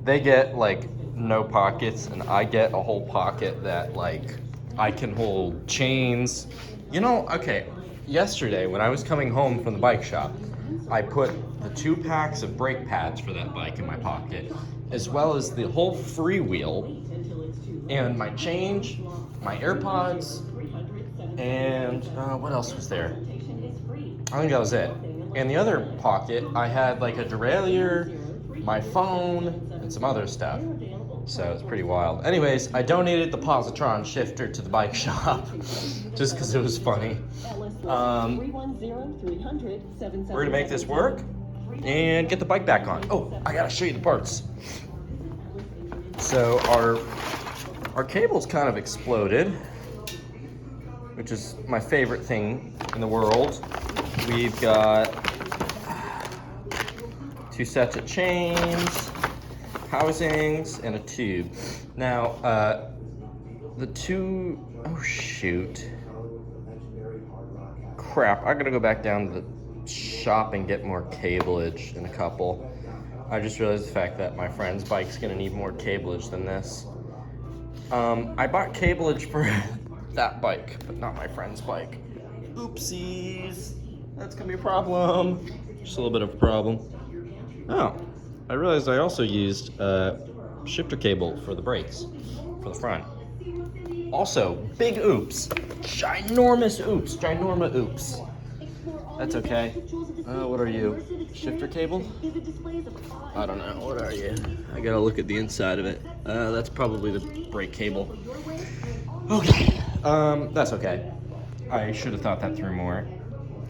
they get like no pockets and I get a whole pocket that like I can hold chains. You know, okay, yesterday when I was coming home from the bike shop, I put the 2 packs of brake pads for that bike in my pocket, as well as the whole freewheel and my change, my AirPods, and what else was there? I think that was it. In the other pocket, I had like a derailleur, my phone, and some other stuff. So it's pretty wild. Anyways, I donated the Positron shifter to the bike shop just because it was funny. We're gonna make this work and get the bike back on. Oh, I gotta show you the parts. So our cable's kind of exploded, which is my favorite thing in the world. We've got 2 sets of chains, housings, and a tube. Now, oh shoot. Crap, I gotta go back down to the shop and get more cableage in a couple. I just realized the fact that my friend's bike's gonna need more cableage than this. I bought cableage for that bike, but not my friend's bike. Oopsies. That's gonna be a problem. Just a little bit of a problem. Oh, I realized I also used shifter cable for the brakes, for the front. Also, big oops. Ginormous oops. That's okay. What are you? Shifter cable? I don't know. What are you? I gotta look at the inside of it. That's probably the brake cable. Okay. That's okay. I should have thought that through more.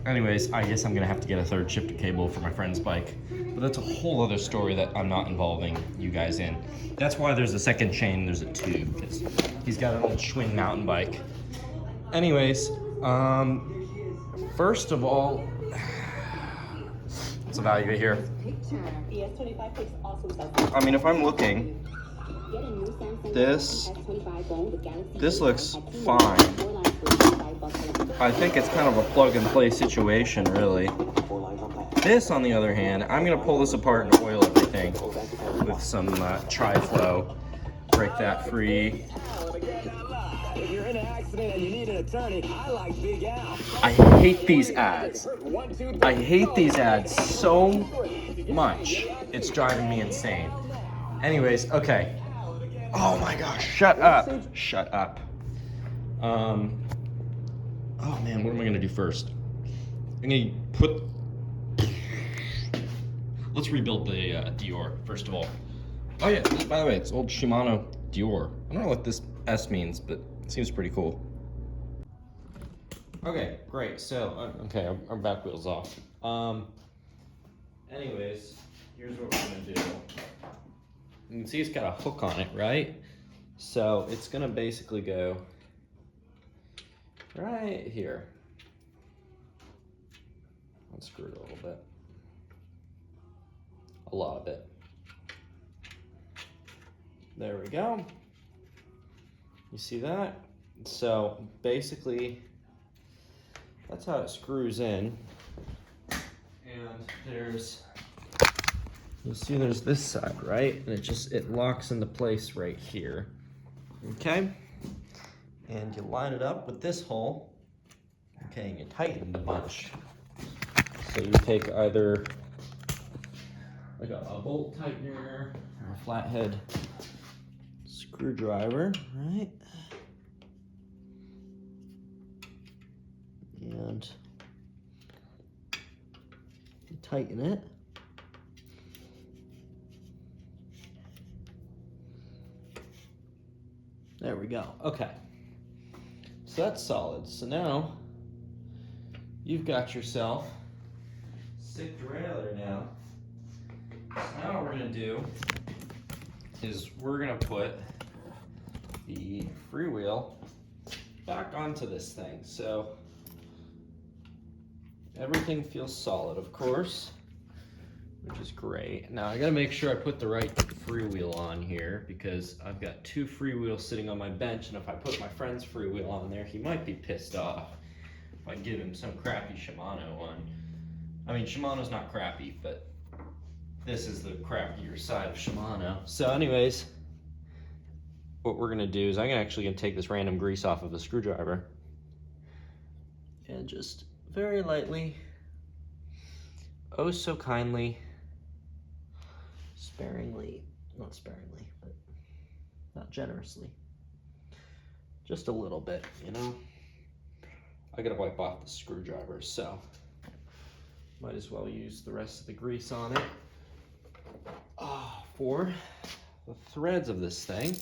Anyways, I guess I'm gonna have to get a third shifter cable for my friend's bike. But that's a whole other story that I'm not involving you guys in. That's why there's a second chain, there's a tube, because he's got an old Schwinn mountain bike. Anyways, first of all, let's evaluate here. I mean, if I'm looking, this looks fine. I think it's kind of a plug and play situation, really. This, on the other hand, I'm gonna pull this apart and oil everything with some tri-flow, break that free. I hate these ads. I hate these ads so much. It's driving me insane. Anyways, okay. Oh my gosh, shut up. Shut up. Oh man, what am I gonna do first? I'm gonna put... Let's rebuild the Dior, first of all. Oh yeah, by the way, it's old Shimano Dior. I don't know what this S means, but it seems pretty cool. Okay, great, so, okay, our back wheel's off. Anyways, here's what we're gonna do. You can see it's got a hook on it, right? So it's gonna basically go right here. Unscrew it a little bit. A lot of it. There we go. You see that? So basically, that's how it screws in. And there's, you'll see there's this side, right? And it locks into place right here. Okay? And you line it up with this hole. Okay, and you tighten the bunch. So you take either like a bolt tightener or a flathead screwdriver, right? And you tighten it. There we go. Okay. So that's solid. So now you've got yourself a sick derailleur now. So now what we're gonna do is we're gonna put the freewheel back onto this thing. So everything feels solid, of course, which is great. Now I gotta make sure I put the right freewheel on here because I've got two freewheels sitting on my bench, and if I put my friend's freewheel on there, he might be pissed off if I give him some crappy Shimano one. I mean, Shimano's not crappy, but this is the crappier side of Shimano. So anyways, what we're gonna do is I'm actually gonna take this random grease off of a screwdriver and just very lightly, oh so kindly, sparingly, not sparingly, but not generously, just a little bit, you know? I gotta wipe off the screwdriver, so might as well use the rest of the grease on it for the threads of this thing.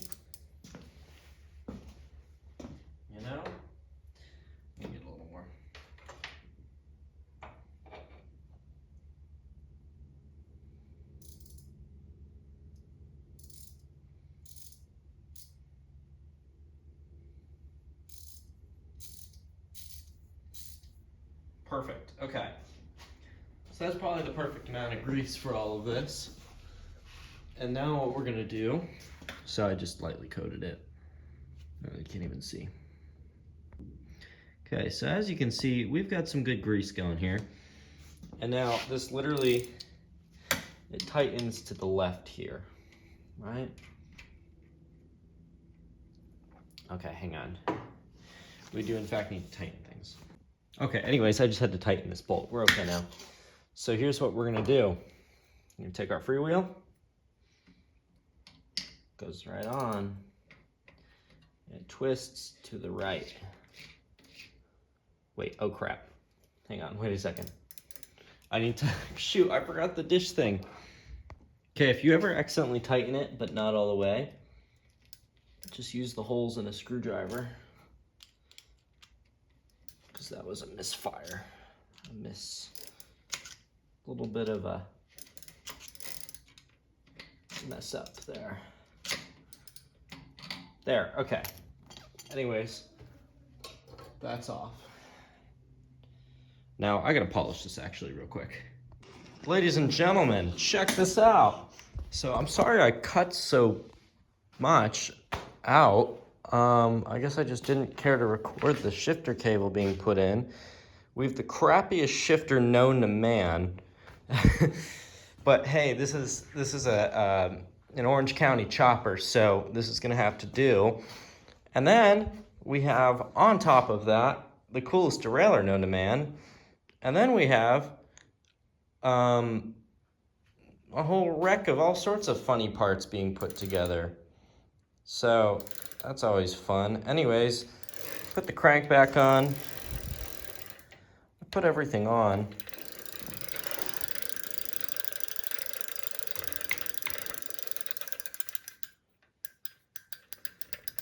You know? Let me get a little more. Perfect, okay. So that's probably the perfect amount of grease for all of this. And now what we're gonna do, so I just lightly coated it. You can't even see. Okay, so as you can see, we've got some good grease going here. And now this literally, it tightens to the left here, right? Okay, hang on. We do in fact need to tighten things. Okay, anyways, I just had to tighten this bolt. We're okay now. So here's what we're gonna do. We're gonna take our freewheel, goes right on, and twists to the right. Wait, oh crap. Hang on, wait a second. I need to, shoot, I forgot the dish thing. Okay, if you ever accidentally tighten it, but not all the way, just use the holes in a screwdriver. Because that was a misfire. A little bit of a mess up there. There, okay. Anyways, that's off. Now, I gotta polish this actually real quick. Ladies and gentlemen, check this out. So I'm sorry I cut so much out. I guess I just didn't care to record the shifter cable being put in. We have the crappiest shifter known to man. But hey, this is an Orange County chopper, so this is gonna have to do. And then we have on top of that the coolest derailleur known to man. And then we have a whole wreck of all sorts of funny parts being put together. So that's always fun. Anyways, put the crank back on. Put everything on.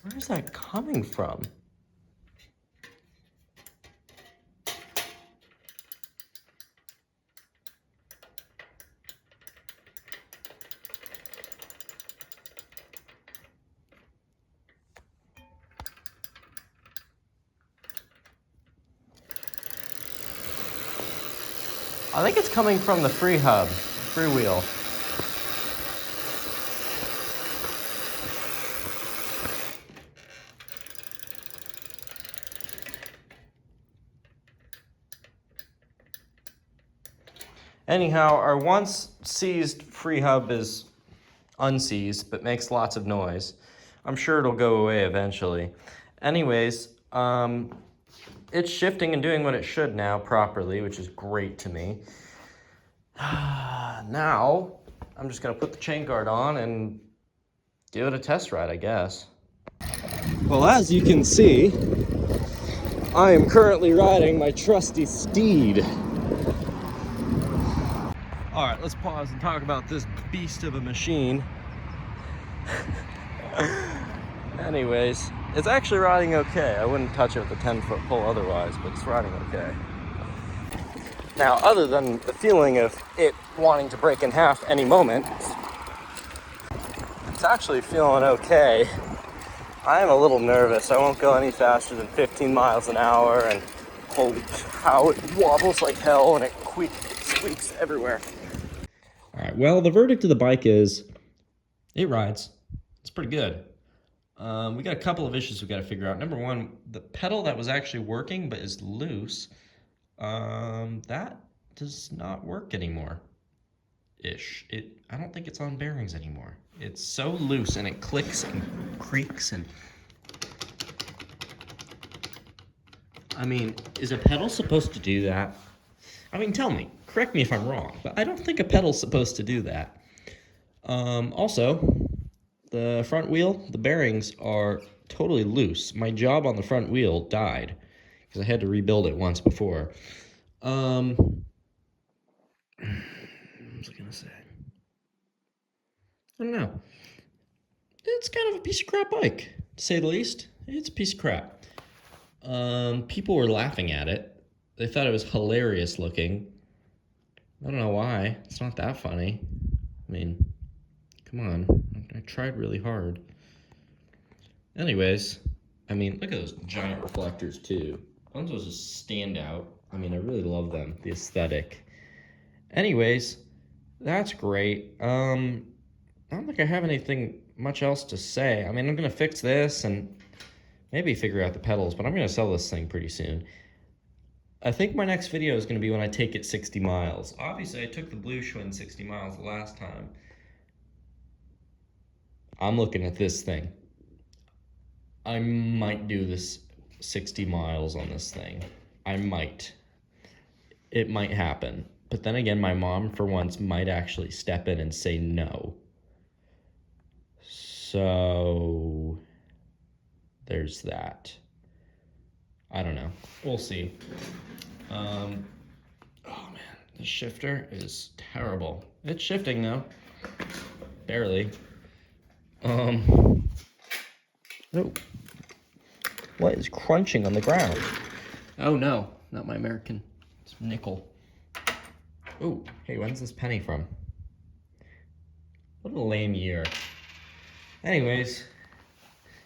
Where's that coming from? I think it's coming from the free hub, freewheel. Anyhow, our once seized free hub is unseized, but makes lots of noise. I'm sure it'll go away eventually. Anyways, it's shifting and doing what it should now properly, which is great to me. Now, I'm just gonna put the chain guard on and give it a test ride, I guess. Well, as you can see, I am currently riding my trusty steed. All right, let's pause and talk about this beast of a machine. Anyways, it's actually riding okay. I wouldn't touch it with a 10-foot pole otherwise, but it's riding okay. Now, other than the feeling of it wanting to break in half any moment, it's actually feeling okay. I am a little nervous. I won't go any faster than 15 miles an hour, and holy cow, it wobbles like hell and it squeaks everywhere. All right, well, the verdict of the bike is it rides. It's pretty good. We got a couple of issues we got to figure out. Number one, the pedal that was actually working but is loose, that does not work anymore. I don't think it's on bearings anymore. It's so loose and it clicks and creaks and... I mean, is a pedal supposed to do that? I mean, tell me, correct me if I'm wrong, but I don't think a pedal's supposed to do that. Also, the front wheel, the bearings are totally loose. My job on the front wheel died because I had to rebuild it once before. What was I gonna say? I don't know. It's kind of a piece of crap bike, to say the least. It's a piece of crap. People were laughing at it. They thought it was hilarious looking. I don't know why. It's not that funny. I mean, come on. I tried really hard. Anyways, I mean, look at those giant reflectors too. Those just stand out. I mean, I really love them, the aesthetic. Anyways, that's great. I don't think I have anything much else to say. I mean, I'm gonna fix this and maybe figure out the pedals, but I'm gonna sell this thing pretty soon. I think my next video is gonna be when I take it 60 miles. Obviously, I took the Blue Schwinn 60 miles the last time. I'm looking at this thing. I might do this 60 miles on this thing. I might. It might happen. But then again, my mom, for once, might actually step in and say no. So, there's that. I don't know. We'll see. Oh man, the shifter is terrible. It's shifting though. Barely. Oh. What is crunching on the ground? Oh no, not my American. It's nickel. Oh, hey, when's this penny from? What a lame year. Anyways,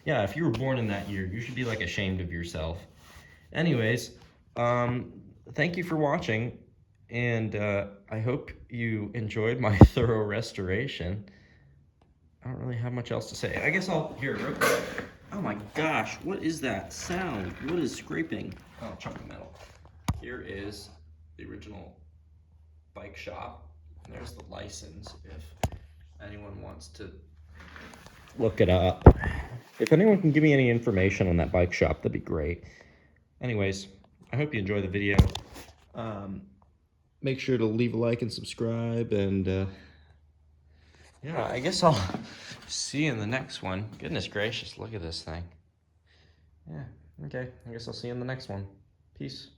yeah, if you were born in that year, you should be like ashamed of yourself. Anyways, thank you for watching, and I hope you enjoyed my thorough restoration. I don't really have much else to say. I guess I'll, here, real quick. Oh my gosh, what is that sound? What is scraping? Oh, chunk of metal. Here is the original bike shop. There's the license if anyone wants to look it up. If anyone can give me any information on that bike shop, that'd be great. Anyways, I hope you enjoy the video. Make sure to leave a like and subscribe, and yeah, I guess I'll see you in the next one. Goodness gracious, look at this thing. Yeah, okay, I guess I'll see you in the next one. Peace.